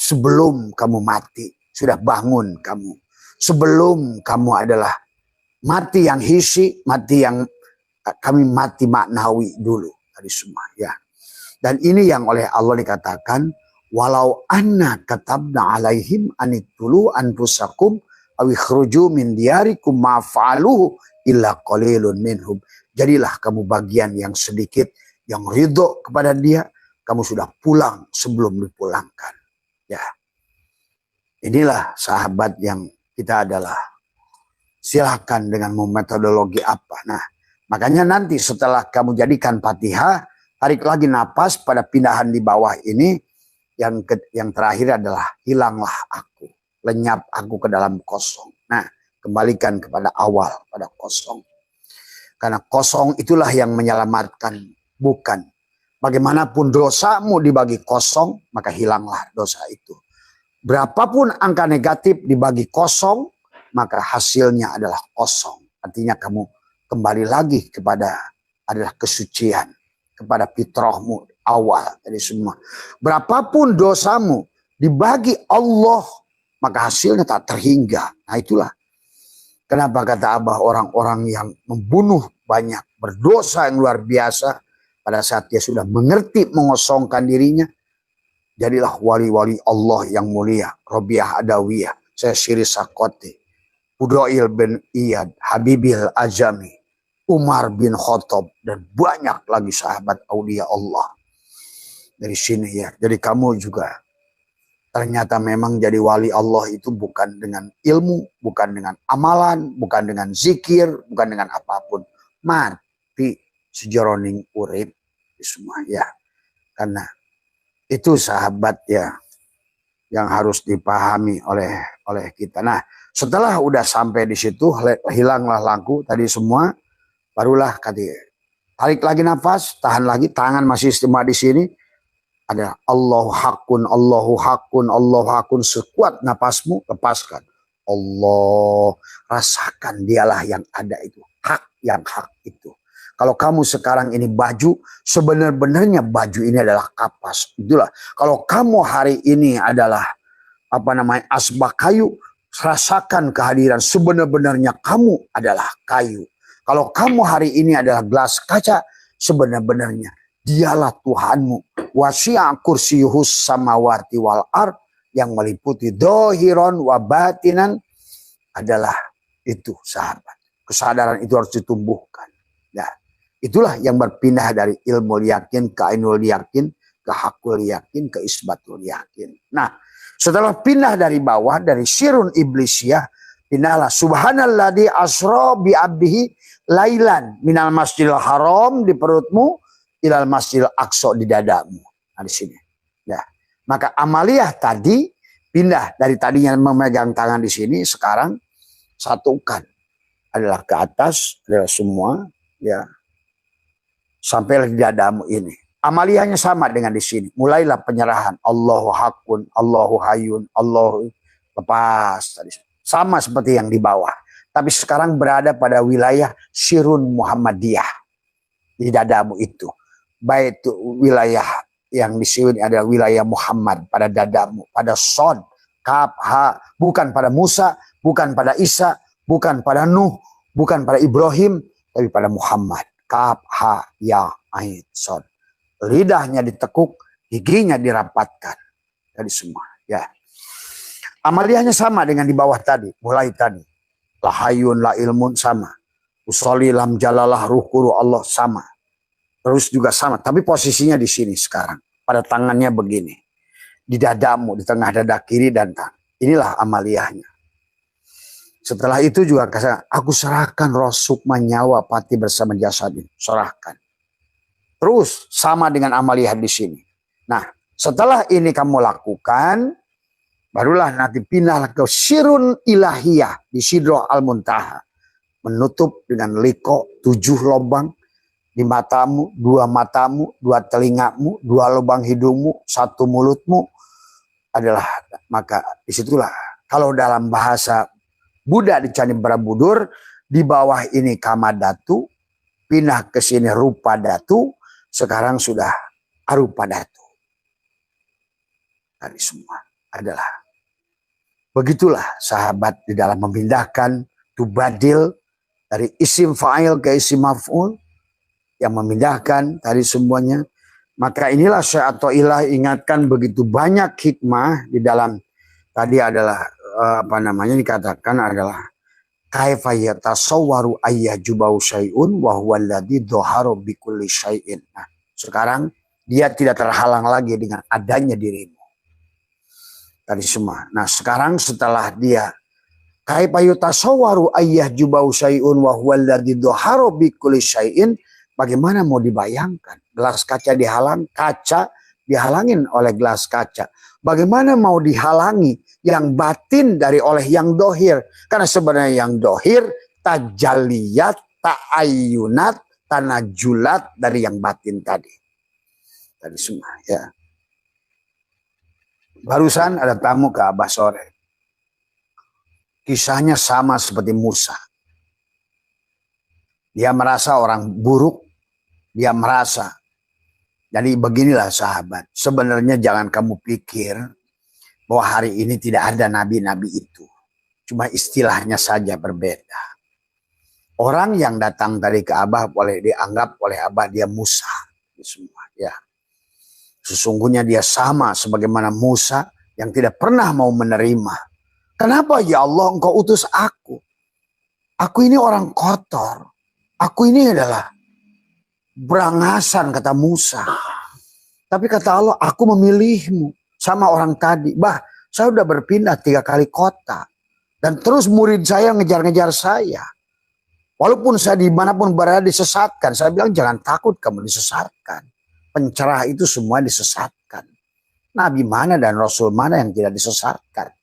Sebelum kamu mati. Sudah bangun kamu. Sebelum kamu adalah mati yang hisi, mati yang kami mati maknawi dulu. Tadi semua ya. Dan ini yang oleh Allah dikatakan. Walau anna katabna alaihim anitulu anfusakum awikhruju min diyarikum ma'fa'aluhu illa qalilun minhum. Jadilah kamu bagian yang sedikit. Yang ridho kepada dia. Kamu sudah pulang sebelum dipulangkan. Ya. Inilah sahabat yang kita adalah. Silahkan dengan metodologi apa. Nah, makanya nanti setelah kamu jadikan Fatihah, tarik lagi napas pada pindahan di bawah ini. Yang terakhir adalah hilanglah aku. Lenyap aku ke dalam kosong. Nah, kembalikan kepada awal, pada kosong. Karena kosong itulah yang menyelamatkan. Bukan. Bagaimanapun dosamu dibagi kosong, maka hilanglah dosa itu. Berapapun angka negatif dibagi kosong, maka hasilnya adalah kosong. Artinya kamu kembali lagi kepada adalah kesucian. Kepada fitrahmu awal. Jadi semua. Berapapun dosamu dibagi Allah, maka hasilnya tak terhingga. Nah itulah. Kenapa kata Abah orang-orang yang membunuh banyak, berdosa yang luar biasa. Pada saat dia sudah mengerti mengosongkan dirinya. Jadilah wali-wali Allah yang mulia. Robiah Adawiyah. Saya Syiri Sakoti. Udoil bin Iyad. Habibil Azami. Umar bin Khattab, dan banyak lagi sahabat aulia Allah. Dari sini ya, jadi kamu juga ternyata memang jadi wali Allah itu bukan dengan ilmu, bukan dengan amalan, bukan dengan zikir, bukan dengan apapun. Mati sejeroning urip semua ya. Karena itu sahabat ya yang harus dipahami oleh kita. Nah, setelah udah sampai di situ, hilanglah lampu tadi semua, barulah tarik lagi nafas, tahan lagi, tangan masih istimewa di sini. Ada Allahu hakun, Allahu hakun, Allahu hakun. Sekuat napasmu, lepaskan. Allah, rasakan dialah yang ada itu. Hak yang hak itu. Kalau kamu sekarang ini baju, sebenarnya baju ini adalah kapas. Itulah. Kalau kamu hari ini adalah asbak kayu, rasakan kehadiran sebenarnya kamu adalah kayu. Kalau kamu hari ini adalah gelas kaca, sebenarnya dialah Tuhanmu. Wasi'a kursiyuhus samawati wal ard, yang meliputi dohiron wa batinan, adalah itu sahabat. Kesadaran itu harus ditumbuhkan. Nah, itulah yang berpindah dari ilmu yakin ke ainul yakin, ke hakul yakin, ke isbatul yakin. Nah, setelah pindah dari bawah, dari sirun iblisiyah, pindahlah subhanalladzi asra bi abdihi lailan minal masjidil haram di perutmu ilal masjidil aqsa di dadamu. Nah, di sini. Ya. Maka amaliyah tadi pindah dari tadinya memegang tangan di sini, sekarang satukan adalah ke atas, adalah semua ya. Sampai di dadamu ini. Amaliyahnya sama dengan di sini. Mulailah penyerahan. Allahu hakun, Allahu hayun, Allahu lepas. Sama seperti yang di bawah. Tapi sekarang berada pada wilayah sirun Muhammadiyah. Di dadamu itu. Baik itu wilayah yang di sini adalah wilayah Muhammad pada dadamu. Pada Sod, Kaf, Ha. Bukan pada Musa, bukan pada Isa, bukan pada Nuh, bukan pada Ibrahim. Tapi pada Muhammad. Kaf, Ha, Ya, Ain, Sod. Lidahnya ditekuk, giginya dirapatkan. Dari semua. Ya. Amaliyahnya sama dengan di bawah tadi. Mulai tadi. La hayun, la ilmun sama. Usolli lam jalalah ruhkuru Allah sama. Terus juga sama. Tapi posisinya di sini sekarang. Pada tangannya begini. Di dadamu, di tengah dada kiri dan tangan. Inilah amaliyahnya. Setelah itu juga aku serahkan roh sukma nyawa pati bersama jasad ini. Serahkan. Terus sama dengan amaliyah di sini. Nah, setelah ini kamu lakukan, barulah nanti pindah ke sirun ilahiyah di Sidroh Al-Muntaha. Menutup dengan liko 7 lubang di matamu, 2 telingamu, 2 lubang hidungmu, 1 mulutmu adalah, maka disitulah kalau dalam bahasa Buddha di Candi Borobudur, di bawah ini Kamadhatu, pindah ke sini Rupa Dhatu, sekarang sudah Arupa Dhatu. Tadi semua adalah begitulah sahabat di dalam memindahkan tubadil dari isim fa'il ke isim maf'ul, yang memindahkan tadi semuanya. Maka inilah Syekh Athaillah ingatkan begitu banyak hikmah di dalam tadi adalah dikatakan adalah kaifa yatasawwaru ayyajubau syai'un wa huwa alladzi dhaharu bi kulli syai'in. Nah, sekarang dia tidak terhalang lagi dengan adanya dirimu. Tadi semua. Nah, sekarang setelah dia kaifa yatasawwaru ayyajubau syai'un wa huwa alladzi dhaharu bi kulli syai'in, bagaimana mau dibayangkan? Gelas kaca dihalangin oleh gelas kaca. Bagaimana mau dihalangi yang batin dari oleh yang dohir? Karena sebenarnya yang dohir tajaliyat, ta'ayunat, tanajulat dari yang batin tadi. Tadi semua ya. Barusan ada tamu ke Abah sore. Kisahnya sama seperti Musa. Dia merasa orang buruk. Dia merasa. Jadi beginilah sahabat. Sebenarnya jangan kamu pikir bahwa hari ini tidak ada nabi-nabi itu. Cuma istilahnya saja berbeda. Orang yang datang tadi ke Abah boleh dianggap oleh Abah dia Musa. Semua ya. Sesungguhnya dia sama sebagaimana Musa yang tidak pernah mau menerima. Kenapa ya Allah engkau utus aku? Aku ini orang kotor. Aku ini adalah berangasan, kata Musa. Tapi kata Allah, aku memilihmu sama orang tadi. Saya udah berpindah 3 kali kota. Dan terus murid saya ngejar-ngejar saya. Walaupun saya dimanapun berada disesatkan. Saya bilang jangan takut kamu disesatkan. Pencerah itu semua disesatkan. Nabi mana dan Rasul mana yang tidak disesatkan.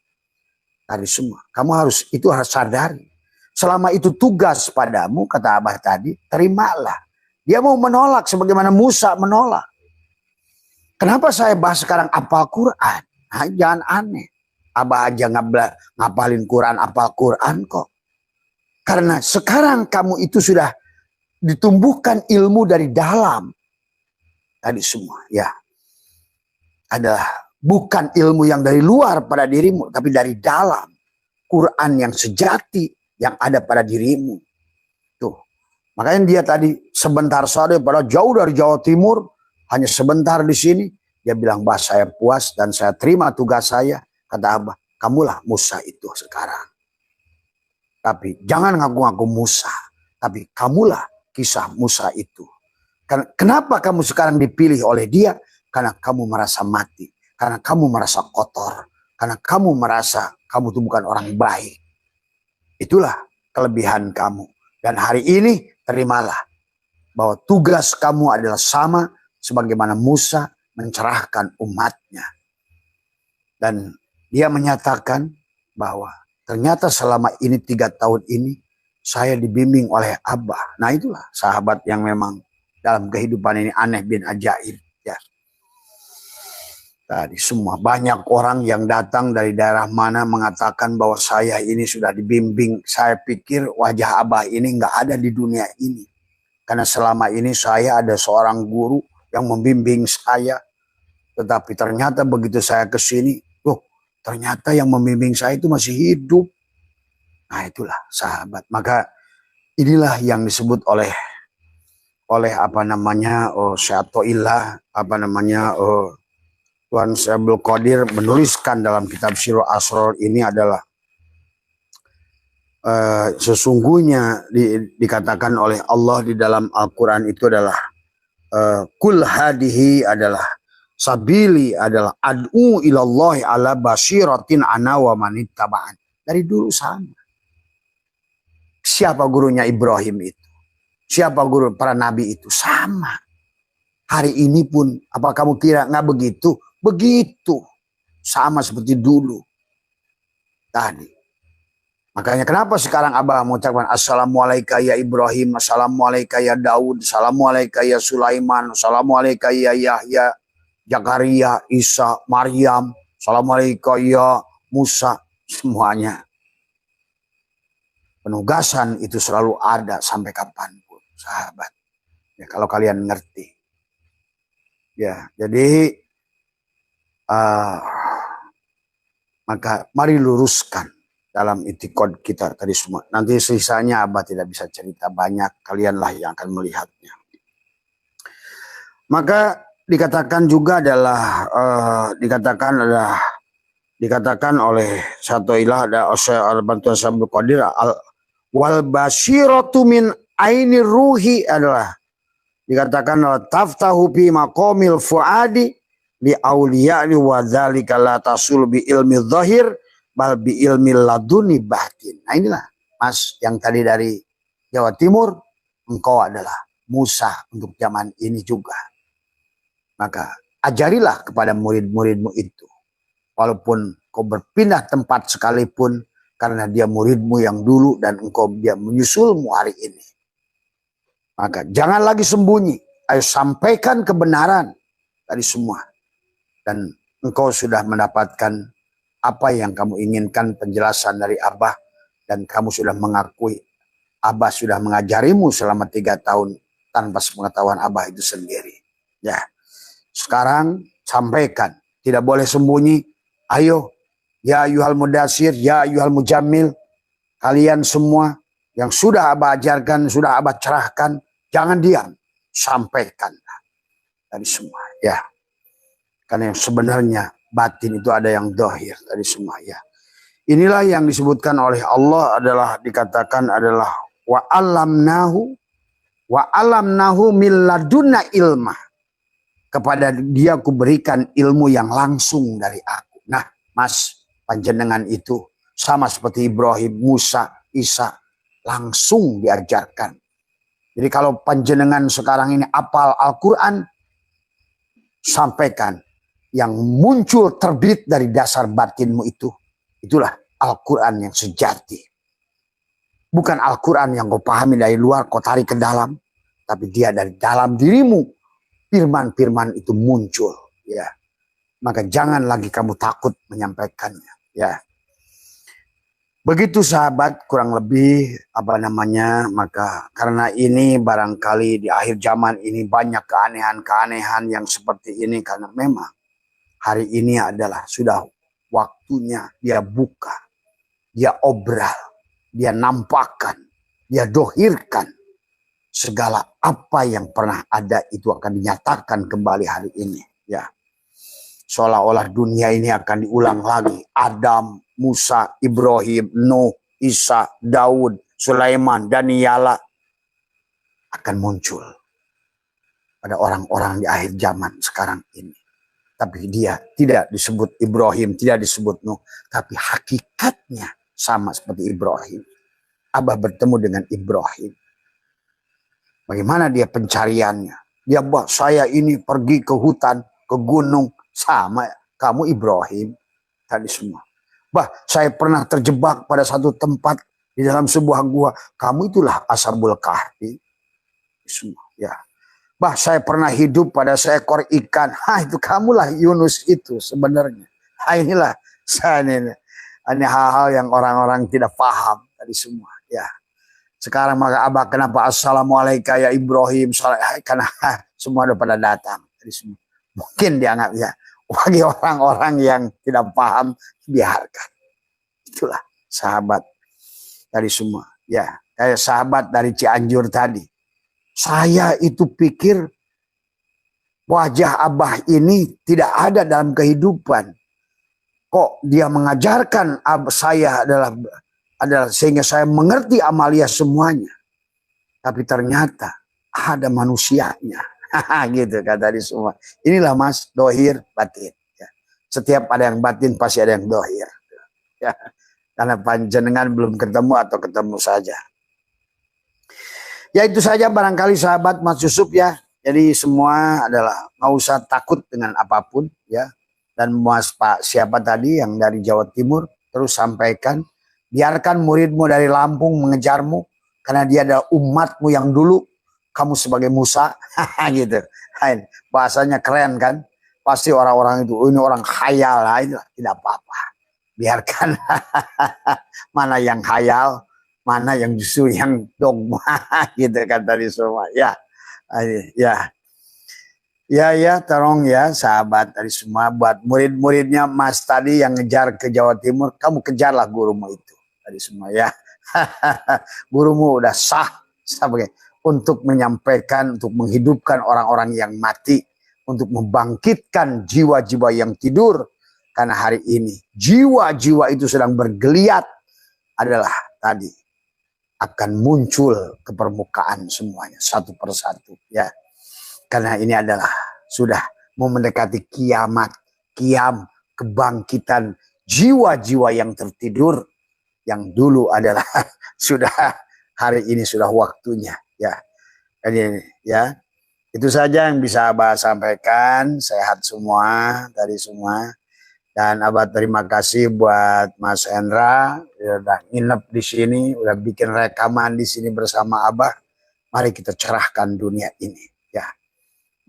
Tadi semua. Kamu harus sadari. Selama itu tugas padamu, kata Abah tadi, terimalah. Dia mau menolak sebagaimana Musa menolak. Kenapa saya bahas sekarang apal Quran? Jangan aneh. Abah aja ngapalin Quran, apal Quran kok. Karena sekarang kamu itu sudah ditumbuhkan ilmu dari dalam. Tadi semua ya. Adalah bukan ilmu yang dari luar pada dirimu, tapi dari dalam. Quran yang sejati yang ada pada dirimu. Tuh. Makanya dia tadi sebentar saja pada jauh dari Jawa Timur, hanya sebentar di sini, dia bilang, bah saya puas dan saya terima tugas saya. Kata Abah, kamulah Musa itu sekarang. Tapi jangan ngaku-ngaku Musa, tapi kamulah kisah Musa itu. Kenapa kamu sekarang dipilih oleh dia? Karena kamu merasa mati, karena kamu merasa kotor, karena kamu merasa kamu itu bukan orang baik. Itulah kelebihan kamu. Dan hari ini terimalah bahwa tugas kamu adalah sama sebagaimana Musa mencerahkan umatnya. Dan dia menyatakan bahwa ternyata selama ini 3 tahun ini saya dibimbing oleh Abah. Nah itulah sahabat yang memang dalam kehidupan ini aneh bin ajaib. Ya. Tadi semua banyak orang yang datang dari daerah mana mengatakan bahwa saya ini sudah dibimbing. Saya pikir wajah Abah ini nggak ada di dunia ini. Karena selama ini saya ada seorang guru yang membimbing saya. Tetapi ternyata begitu saya ke sini, ternyata yang membimbing saya itu masih hidup. Nah itulah sahabat. Maka inilah yang disebut oleh Syatoillah, Tuan Syabul Qadir menuliskan dalam kitab Syiru Asror ini adalah sesungguhnya dikatakan oleh Allah di dalam Al-Quran itu adalah kul hadihi adalah sabili adalah ad'u ilallahi ala basiratin ana wa manittaba'an. Dari dulu sama. Siapa gurunya Ibrahim itu? Siapa guru para nabi itu? Sama. Hari ini pun apa kamu kira nggak begitu? Begitu. Sama seperti dulu. Tadi. Makanya kenapa sekarang Abah mengucapkan Assalamualaikum ya Ibrahim, Assalamualaikum ya Daud, Assalamualaikum ya Sulaiman, Assalamualaikum ya Yahya, Zakaria, Isa, Maryam, Assalamualaikum ya Musa, semuanya. Penugasan itu selalu ada sampai kapanpun, sahabat. Ya, kalau kalian ngerti. Ya, jadi maka mari luruskan dalam itikad kita tadi semua. Nanti sisanya Abah tidak bisa cerita banyak, kalianlah yang akan melihatnya. Maka dikatakan juga adalah dikatakan oleh Syatoillah ada Al-Bantuan Syabul Qadir wal basyiratu min aini ruhi adalah dikatakan taftahu fi maqamil fuadi li auliya'ni wa dzalika la tasul bi ilmi dzahir bal bi ilmi laduni batin. Nah inilah Mas yang tadi dari Jawa Timur, engkau adalah Musa untuk zaman ini juga. Maka ajarilah kepada murid-muridmu itu. Walaupun kau berpindah tempat sekalipun, karena dia muridmu yang dulu dan dia menyusulmu hari ini. Maka jangan lagi sembunyi. Ayo sampaikan kebenaran tadi semua. Dan engkau sudah mendapatkan apa yang kamu inginkan, penjelasan dari Abah. Dan kamu sudah mengakui Abah sudah mengajarimu selama 3 tahun tanpa sepengetahuan Abah itu sendiri. Ya, sekarang sampaikan. Tidak boleh sembunyi. Ayo. Ya ayyuhal mudassir, ya ayyuhal mujammil, kalian semua yang sudah Abah ajarkan, sudah Abah cerahkan, jangan diam, sampaikan tadi semua ya. Karena yang sebenarnya batin itu ada yang dohir tadi semua ya. Inilah yang disebutkan oleh Allah adalah dikatakan adalah wa alamnahu Wa alamnahu min ladunna ilma. Kepada dia aku berikan ilmu yang langsung dari aku. Nah, Mas, panjenengan itu sama seperti Ibrahim, Musa, Isa, langsung diajarkan. Jadi kalau panjenengan sekarang ini apal Al-Quran, sampaikan. Yang muncul terbit dari dasar batinmu itu, itulah Al-Quran yang sejati. Bukan Al-Quran yang kau pahami dari luar, kau tarik ke dalam. Tapi dia dari dalam dirimu. Firman-firman itu muncul. Ya. Maka jangan lagi kamu takut menyampaikannya. Ya. Begitu sahabat, kurang lebih maka karena ini barangkali di akhir zaman ini banyak keanehan-keanehan yang seperti ini, karena memang hari ini adalah sudah waktunya dia buka, dia obral, dia nampakkan, dia dohirkan segala apa yang pernah ada itu akan dinyatakan kembali hari ini. Ya, seolah-olah dunia ini akan diulang lagi. Adam, Musa, Ibrahim, Nuh, Isa, Daud, Sulaiman, Daniela akan muncul pada orang-orang di akhir zaman sekarang ini. Tapi dia tidak disebut Ibrahim, tidak disebut Nuh. Tapi hakikatnya sama seperti Ibrahim. Abah bertemu dengan Ibrahim. Bagaimana dia pencariannya? Dia bahwa saya ini pergi ke hutan, ke gunung. Sama kamu Ibrahim. Tadi semua. Bah, saya pernah terjebak pada satu tempat di dalam sebuah gua. Kamu itulah Ashabul Kahfi. Semua, ya. Bah, saya pernah hidup pada seekor ikan. Itu kamulah Yunus itu sebenarnya. Inilah ini hal-hal yang orang-orang tidak paham tadi semua. Ya. Sekarang maka Abah kenapa Assalamualaikum ya Ibrahim. Karena semua udah pada datang tadi semua. Mungkin dianggap ya. Bagi orang-orang yang tidak paham, biarkan. Itulah sahabat dari semua. Ya, kayak sahabat dari Cianjur tadi. Saya itu pikir wajah Abah ini tidak ada dalam kehidupan. Kok dia mengajarkan saya adalah sehingga saya mengerti amalia semuanya. Tapi ternyata ada manusianya. Gitu kata di semua. Inilah Mas, dohir batin. Ya. Setiap ada yang batin pasti ada yang dohir. Ya. Karena panjenengan belum ketemu atau ketemu saja. Ya itu saja barangkali sahabat Mas Yusuf ya. Jadi semua adalah nggak usah takut dengan apapun ya. Dan Mas Pak siapa tadi yang dari Jawa Timur terus sampaikan. Biarkan muridmu dari Lampung mengejarmu. Karena dia adalah umatmu yang dulu. Kamu sebagai Musa, gitu. Bahasanya keren kan? Pasti orang-orang itu, ini orang khayal, tidak apa-apa. Biarkan mana yang khayal, mana yang justru yang dogma, gitu kan tadi semua. Ya, tolong ya sahabat tadi semua. Buat murid-muridnya Mas tadi yang ngejar ke Jawa Timur, kamu kejarlah gurumu itu tadi semua ya. Gurumu udah sah sebagai untuk menyampaikan, untuk menghidupkan orang-orang yang mati, untuk membangkitkan jiwa-jiwa yang tidur. Karena hari ini jiwa-jiwa itu sedang bergeliat adalah tadi akan muncul ke permukaan semuanya satu persatu ya. Karena ini adalah sudah mau mendekati kiamat, kebangkitan jiwa-jiwa yang tertidur yang dulu adalah sudah hari ini sudah waktunya. Ya, jadi ya itu saja yang bisa Abah sampaikan. Sehat semua dari semua. Dan Abah terima kasih buat Mas Hendra udah nginep di sini, udah bikin rekaman di sini bersama Abah. Mari kita cerahkan dunia ini. Ya,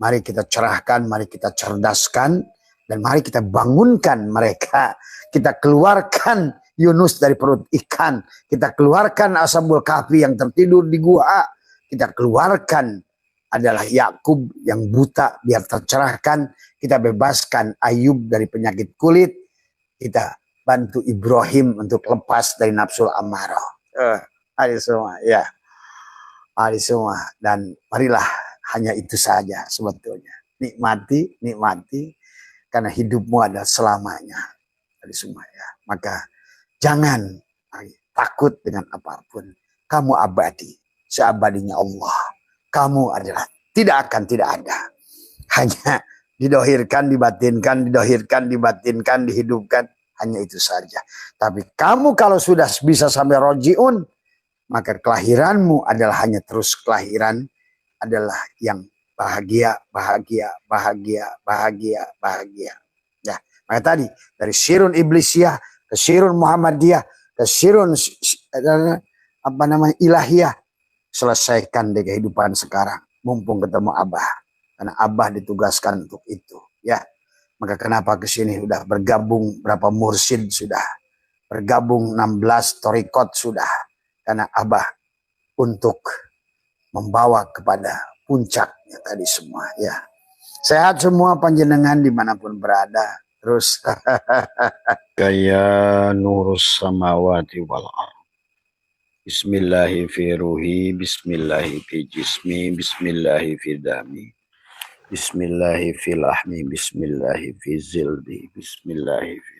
mari kita cerahkan, mari kita cerdaskan, dan mari kita bangunkan mereka. Kita keluarkan Yunus dari perut ikan. Kita keluarkan Ashabul Kahfi yang tertidur di gua. Kita keluarkan adalah Yakub yang buta biar tercerahkan. Kita bebaskan Ayub dari penyakit kulit. Kita bantu Ibrahim untuk lepas dari nafsu amarah. Hari semua ya. Hari semua. Dan marilah hanya itu saja sebetulnya. Nikmati. Karena hidupmu adalah selamanya. Hari semua ya. Maka jangan takut dengan apapun. Kamu abadi. Seabadinya Allah. kamu adalah tidak ada. Hanya didohirkan, dibatinkan, didohirkan, dibatinkan, dihidupkan. Hanya itu saja. Tapi kamu kalau sudah bisa sampai rojiun, maka kelahiranmu adalah hanya terus kelahiran, adalah yang bahagia, bahagia, bahagia, bahagia, bahagia. Ya, maka tadi dari sirun Iblisiyah ke sirun Muhammadiyah ke sirun ilahiyah, selesaikan di kehidupan sekarang mumpung ketemu Abah, karena Abah ditugaskan untuk itu. Ya, maka kenapa ke sini sudah bergabung berapa mursyid, sudah bergabung 16 torikot sudah, karena Abah untuk membawa kepada puncaknya tadi semua. Ya, sehat semua panjenengan dimanapun berada. Terus Kaya nurus samawati wal ardh. Bismillahi fi ruhi, bismillahi fi jismi, bismillahi fi dami, bismillahi fi lahmi, bismillahi fi zildi, bismillahi fi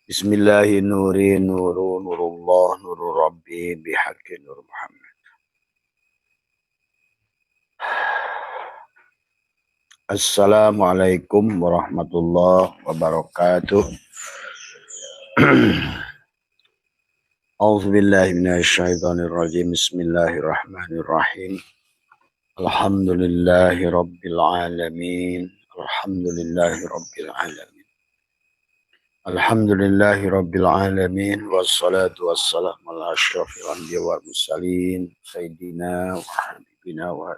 bismillahi nuri nuru nurullah nuru rabbi bihaqqi nur Muhammad. Assalamualaikum warahmatullahi wabarakatuh. A'udzubillahi minasyaitonirrajim. Bismillahirrahmanirrahim. Alhamdulillahi rabbil alamin. Alhamdulillahi rabbil alamin. Alhamdulillahi rabbil alamin. Wassalatu wassalamu ala asyrafil anbiya wal mursalin sayyidina wa habibina wa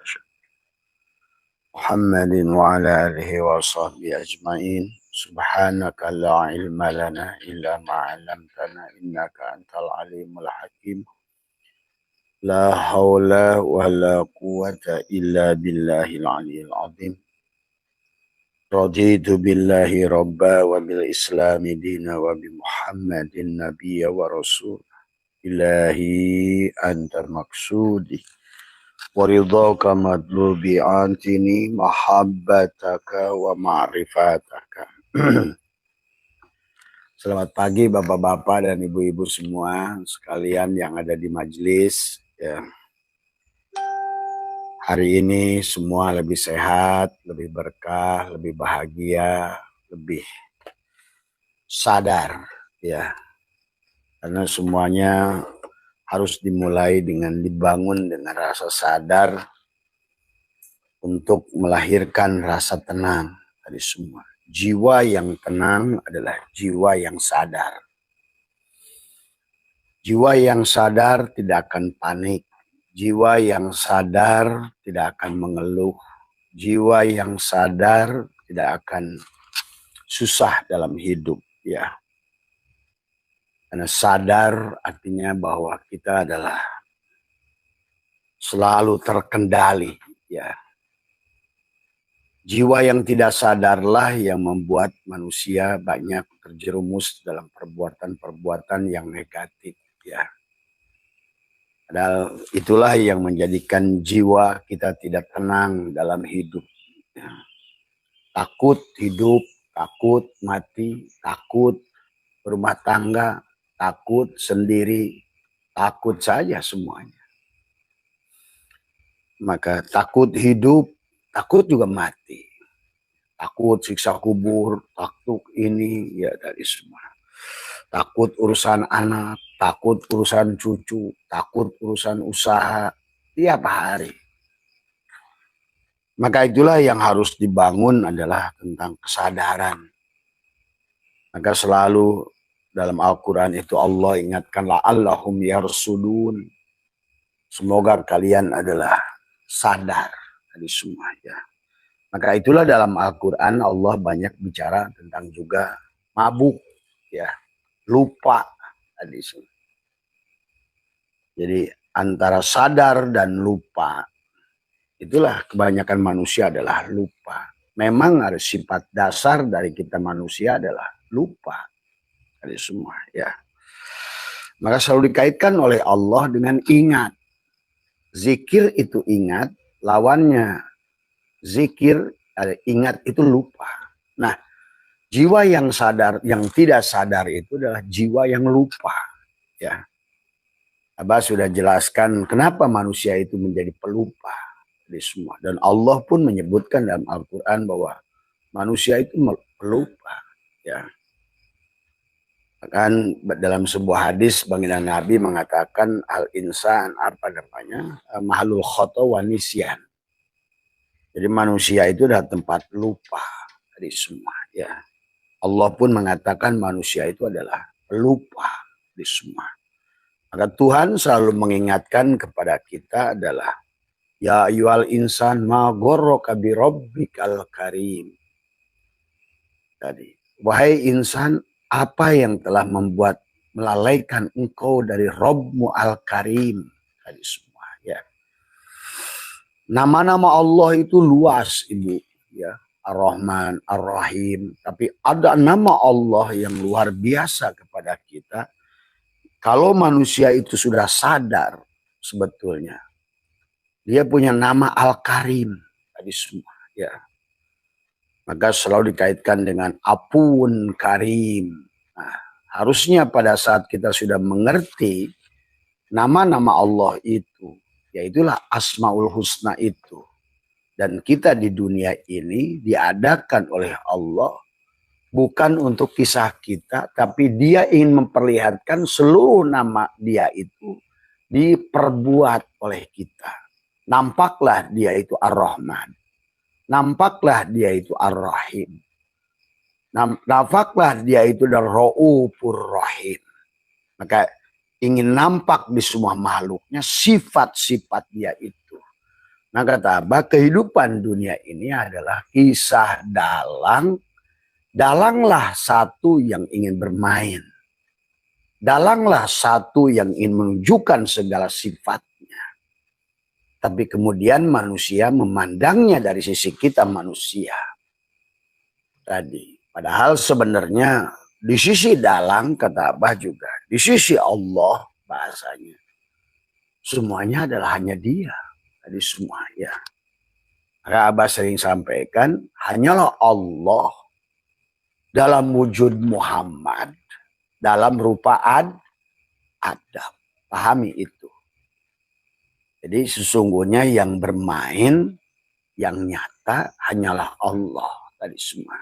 Muhammadin wa ala alihi wa sahbihi ajma'in. Subhanaka la ilma lana illa ma 'allamtana innaka antal alimul hakim. La haula wa la quwwata illa billahil aliyyil azim. Raditu billahi rabba wa bil islami dina wa bi Muhammadin nabiyya wa rasul. Ilahi anta maksudi. Waridhaka madlubi antini mahabbataka wa ma'rifataka. Selamat pagi bapak-bapak dan ibu-ibu semua sekalian yang ada di majelis. Ya. Hari ini semua lebih sehat, lebih berkah, lebih bahagia, lebih sadar. Ya. Karena semuanya harus dimulai dengan dibangun dengan rasa sadar untuk melahirkan rasa tenang dari semua. Jiwa yang tenang adalah jiwa yang sadar. Jiwa yang sadar tidak akan panik. Jiwa yang sadar tidak akan mengeluh. Jiwa yang sadar tidak akan susah dalam hidup. Ya. Karena sadar artinya bahwa kita adalah selalu terkendali. Ya. Jiwa yang tidak sadarlah yang membuat manusia banyak terjerumus dalam perbuatan-perbuatan yang negatif. Ya. Padahal itulah yang menjadikan jiwa kita tidak tenang dalam hidup. Ya. Takut hidup, takut mati, takut berumah tangga, takut sendiri, takut saja semuanya. Maka takut hidup, takut juga mati. Takut siksa kubur, takut ini, ya dari semua. Takut urusan anak, takut urusan cucu, takut urusan usaha, tiap hari. Maka itulah yang harus dibangun adalah tentang kesadaran. Maka selalu dalam Al-Quran itu Allah ingatkan la'allahum yarsudun. Semoga kalian adalah sadar dari semua. Ya. Maka itulah dalam Al-Quran Allah banyak bicara tentang juga mabuk. Ya. Lupa. Tadi semua. Jadi antara sadar dan lupa. Itulah kebanyakan manusia adalah lupa. Memang ada sifat dasar dari kita manusia adalah lupa. Dari semua, ya. Maka selalu dikaitkan oleh Allah dengan ingat. Zikir itu ingat, lawannya zikir, ingat itu lupa. Nah, jiwa yang sadar, yang tidak sadar itu adalah jiwa yang lupa, ya. Abah sudah jelaskan kenapa manusia itu menjadi pelupa di semua. Dan Allah pun menyebutkan dalam Al-Quran bahwa manusia itu pelupa. Ya. Bahkan dalam sebuah hadis baginda Nabi mengatakan al-insan apa namanya mahlul khoto wa nisyan. Jadi manusia itu adalah tempat lupa dari semua. Ya. Allah pun mengatakan manusia itu adalah pelupa di semua. Maka Tuhan selalu mengingatkan kepada kita adalah ya ayyuhal insan ma gharraka bi rabbikal karim. Tadi, wahai insan, apa yang telah membuat melalaikan engkau dari Rabbmu al-Karim? Tadi semua, ya. Nama-nama Allah itu luas, Ibu, ya. Ar-Rahman, Ar-Rahim, tapi ada nama Allah yang luar biasa kepada kita. Kalau manusia itu sudah sadar sebetulnya, dia punya nama Al-Karim tadi semua, ya. Maka selalu dikaitkan dengan Apun Karim. Nah, harusnya pada saat kita sudah mengerti nama-nama Allah itu, yaitulah Asmaul Husna itu. Dan kita di dunia ini diadakan oleh Allah bukan untuk kisah kita, tapi dia ingin memperlihatkan seluruh nama dia itu diperbuat oleh kita. Nampaklah dia itu Ar-Rahman. Nampaklah dia itu Ar-Rahim. Nampaklah dia itu Ar-Ra'ufur Rahim. Maka ingin nampak di semua makhluknya sifat-sifat dia itu. Nah kata Abah, kehidupan dunia ini adalah kisah dalang. Dalanglah satu yang ingin bermain. Dalanglah satu yang ingin menunjukkan segala sifat. Tapi kemudian manusia memandangnya dari sisi kita manusia. Tadi. Padahal sebenarnya di sisi dalang, kata Abah juga. Di sisi Allah bahasanya. Semuanya adalah hanya dia. Tadi semua ya. Maka Abah sering sampaikan. Hanyalah Allah dalam wujud Muhammad. Dalam rupa Adam. Pahami itu. Jadi sesungguhnya yang bermain, yang nyata hanyalah Allah tadi semua.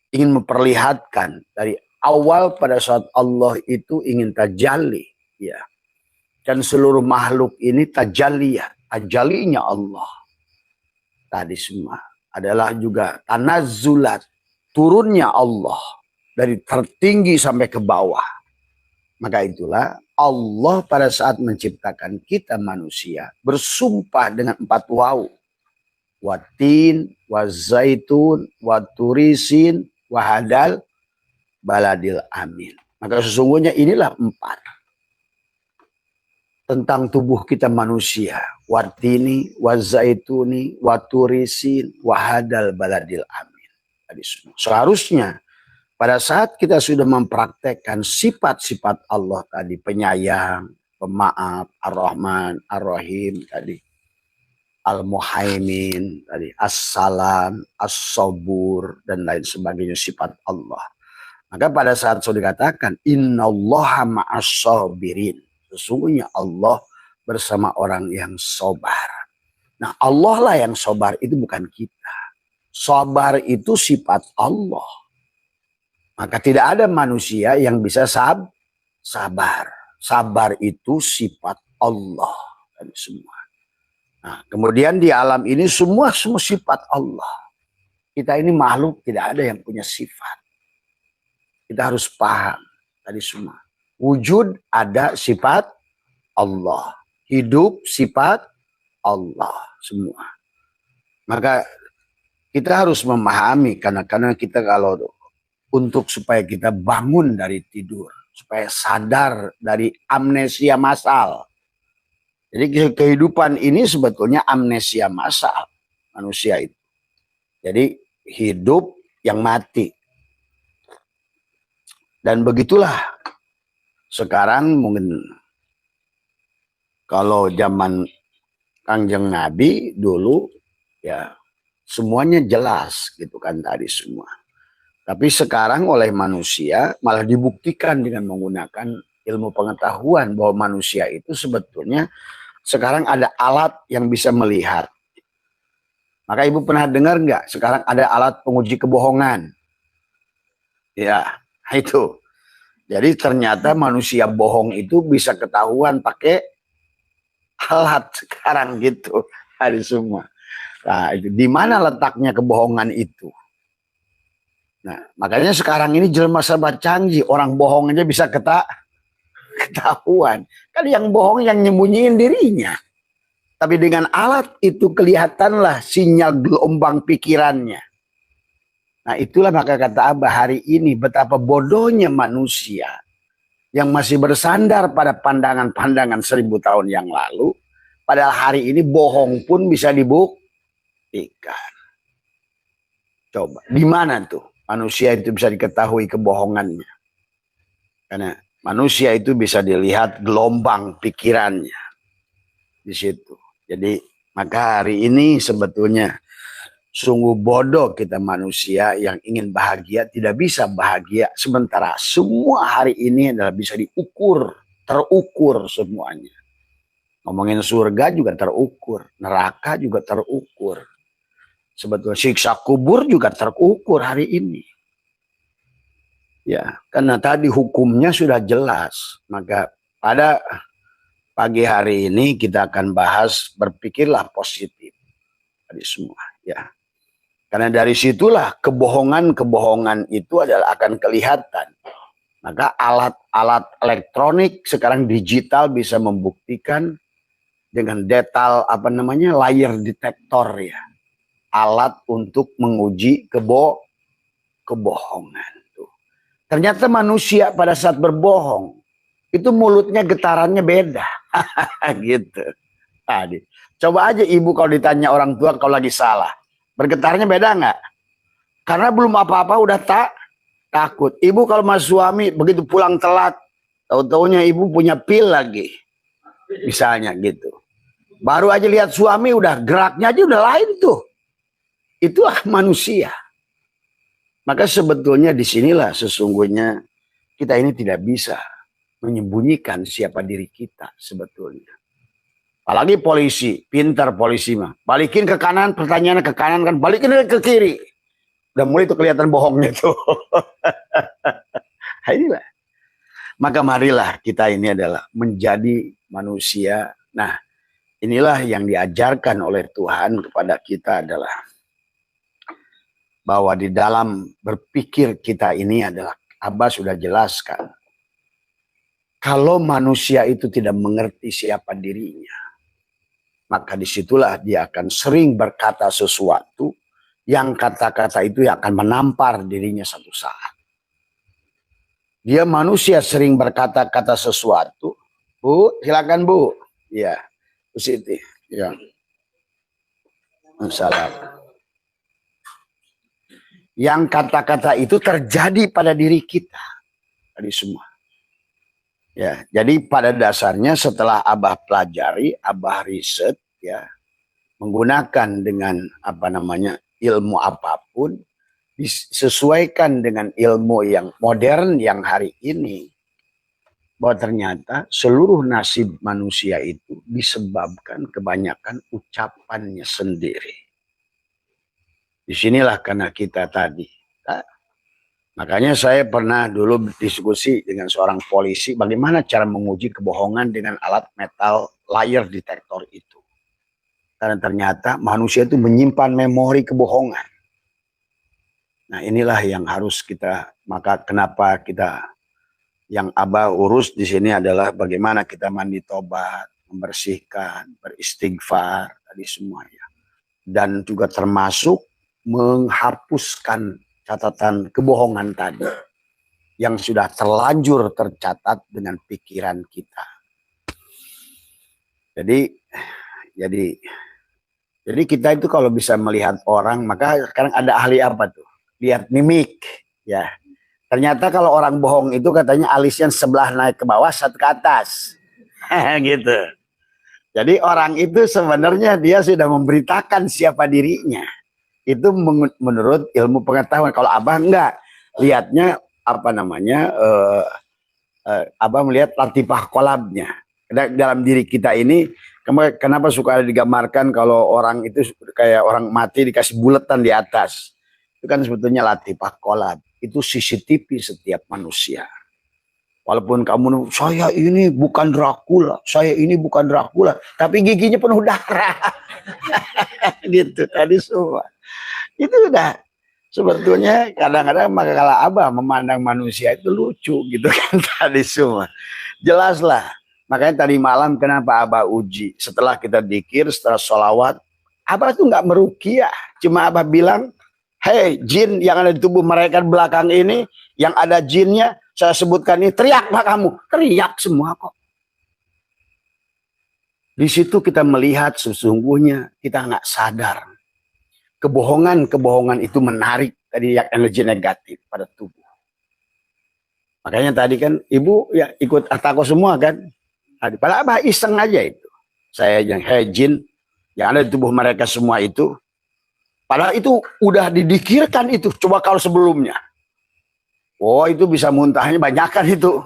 Ingin memperlihatkan dari awal pada saat Allah itu ingin tajalli. Ya. Dan seluruh makhluk ini tajalinya Allah. Tadi semua adalah juga tanazzulat, turunnya Allah dari tertinggi sampai ke bawah. Maka itulah Allah pada saat menciptakan kita manusia bersumpah dengan 4 waw. Watin, wazaitun, waturisin, wahadal, baladil amin. Maka sesungguhnya inilah 4. Tentang tubuh kita manusia. Watini, wazaituni, waturisin, wahadal, baladil amin. Tadi semua. Seharusnya pada saat kita sudah mempraktekkan sifat-sifat Allah tadi, penyayang, pemaaf, Ar-Rahman, Ar-Rahim tadi, Al-Muhaimin tadi, As-Salam, As-Sabur dan lain sebagainya sifat Allah. Maka pada saat sudah dikatakan innallaha ma'as-sabirin, sesungguhnya Allah bersama orang yang sabar. Nah, Allah lah yang sabar, itu bukan kita. Sabar itu sifat Allah. Maka tidak ada manusia yang bisa sabar. Sabar itu sifat Allah. Dan semua. Nah, kemudian di alam ini semua sifat Allah. Kita ini makhluk tidak ada yang punya sifat. Kita harus paham tadi semua. Wujud ada sifat Allah. Hidup sifat Allah semua. Maka kita harus memahami karena kita kalau untuk supaya kita bangun dari tidur, supaya sadar dari amnesia massal. Jadi kehidupan ini sebetulnya amnesia massal manusia itu. Jadi hidup yang mati. Dan begitulah sekarang mungkin kalau zaman Kangjeng Nabi dulu ya semuanya jelas gitu kan tadi semua. Tapi sekarang oleh manusia malah dibuktikan dengan menggunakan ilmu pengetahuan bahwa manusia itu sebetulnya sekarang ada alat yang bisa melihat. Maka Ibu pernah dengar nggak? Sekarang ada alat penguji kebohongan. Ya, itu. Jadi ternyata manusia bohong itu bisa ketahuan pakai alat sekarang gitu. Ada semua. Nah, itu di mana letaknya kebohongan itu? Nah, makanya sekarang ini jelma serba canggih. Orang bohong aja bisa ketahuan. Kan yang bohong yang nyembunyiin dirinya. Tapi dengan alat itu kelihatanlah sinyal gelombang pikirannya. Nah itulah maka kata Abah hari ini betapa bodohnya manusia yang masih bersandar pada pandangan-pandangan 1000 tahun yang lalu. Padahal hari ini bohong pun bisa dibuktikan. Coba, di mana tuh manusia itu bisa diketahui kebohongannya? Karena manusia itu bisa dilihat gelombang pikirannya di situ. Jadi maka hari ini sebetulnya sungguh bodoh kita manusia yang ingin bahagia tidak bisa bahagia. Sementara semua hari ini adalah bisa diukur, terukur semuanya. Ngomongin surga juga terukur, neraka juga terukur. Sebetulnya siksa kubur juga terukur hari ini. Ya, karena tadi hukumnya sudah jelas. Maka pada pagi hari ini kita akan bahas berpikirlah positif tadi semua ya. Karena dari situlah kebohongan-kebohongan itu adalah akan kelihatan. Maka alat-alat elektronik sekarang digital bisa membuktikan dengan detail layar detektor ya. Alat untuk menguji kebohongan. Tuh. Ternyata manusia pada saat berbohong itu mulutnya getarannya beda. Gitu. Tadi. Coba aja ibu kalau ditanya orang tua kalau lagi salah. Bergetarnya beda nggak? Karena belum apa-apa udah takut. Ibu kalau sama suami begitu pulang telat. Tahu-taunya ibu punya pil lagi. Misalnya gitu. Baru aja lihat suami udah geraknya aja udah lain tuh. Itulah manusia. Maka sebetulnya disinilah sesungguhnya kita ini tidak bisa menyembunyikan siapa diri kita sebetulnya. Apalagi polisi, pintar polisi mah. Balikin ke kanan, pertanyaannya ke kanan kan, balikin ke kiri. Udah mulai tuh kelihatan bohongnya tuh. Inilah. Maka marilah kita ini adalah menjadi manusia. Nah, inilah yang diajarkan oleh Tuhan kepada kita adalah bahwa di dalam berpikir kita ini adalah Abah sudah jelaskan. Kalau manusia itu tidak mengerti siapa dirinya, maka disitulah dia akan sering berkata sesuatu yang kata-kata itu akan menampar dirinya satu saat. Dia manusia sering berkata-kata sesuatu. Bu, silakan Bu. Ya, Bu Siti. Ya. Salam. Yang kata-kata itu terjadi pada diri kita. Tadi semua. Ya, jadi pada dasarnya setelah Abah pelajari, Abah riset, ya, menggunakan dengan ilmu apapun, disesuaikan dengan ilmu yang modern yang hari ini, bahwa ternyata seluruh nasib manusia itu disebabkan kebanyakan ucapannya sendiri. Disinilah karena kita tadi. Makanya saya pernah dulu diskusi dengan seorang polisi bagaimana cara menguji kebohongan dengan alat metal layar detektor itu. Karena ternyata manusia itu menyimpan memori kebohongan. Nah inilah yang harus kita, maka kenapa kita, yang Abah urus di sini adalah bagaimana kita mandi tobat, membersihkan, beristighfar, tadi semuanya. Dan juga termasuk menghapuskan catatan kebohongan tadi yang sudah terlanjur tercatat dengan pikiran kita. Jadi kita itu kalau bisa melihat orang, maka sekarang ada ahli apa tuh? Lihat mimik, ya. Ternyata kalau orang bohong itu katanya alisnya sebelah naik ke bawah, satu ke atas, gitu. Jadi orang itu sebenarnya dia sudah memberitakan siapa dirinya. Itu menurut ilmu pengetahuan. Kalau Abah enggak, lihatnya Abah melihat latifah kolabnya dalam diri kita ini. Kenapa suka digambarkan kalau orang itu kayak orang mati dikasih buletan di atas, itu kan sebetulnya latifah kolab, itu CCTV setiap manusia. Walaupun kamu, saya ini bukan Dracula, saya ini bukan Dracula, tapi giginya penuh darah. Gitu tadi semua. Itu udah sebetulnya kadang-kadang maka kalau Abah memandang manusia itu lucu gitu kan tadi semua. Jelaslah. Makanya tadi malam kenapa Abah uji. Setelah kita dzikir, setelah sholawat, Abah tuh nggak meruqyah. Cuma Abah bilang, hei jin yang ada di tubuh mereka belakang ini, yang ada jinnya, saya sebutkan ini, teriaklah kamu. Teriak semua kok. Di situ kita melihat sesungguhnya kita nggak sadar. Kebohongan itu menarik tadi yang energi negatif pada tubuh. Makanya tadi kan ibu ya ikut atako semua kan. Padahal Abah iseng aja itu. Saya yang jin yang ada di tubuh mereka semua itu. Padahal itu udah didikirkan itu. Coba kalau sebelumnya. Oh itu bisa muntahnya banyakan itu.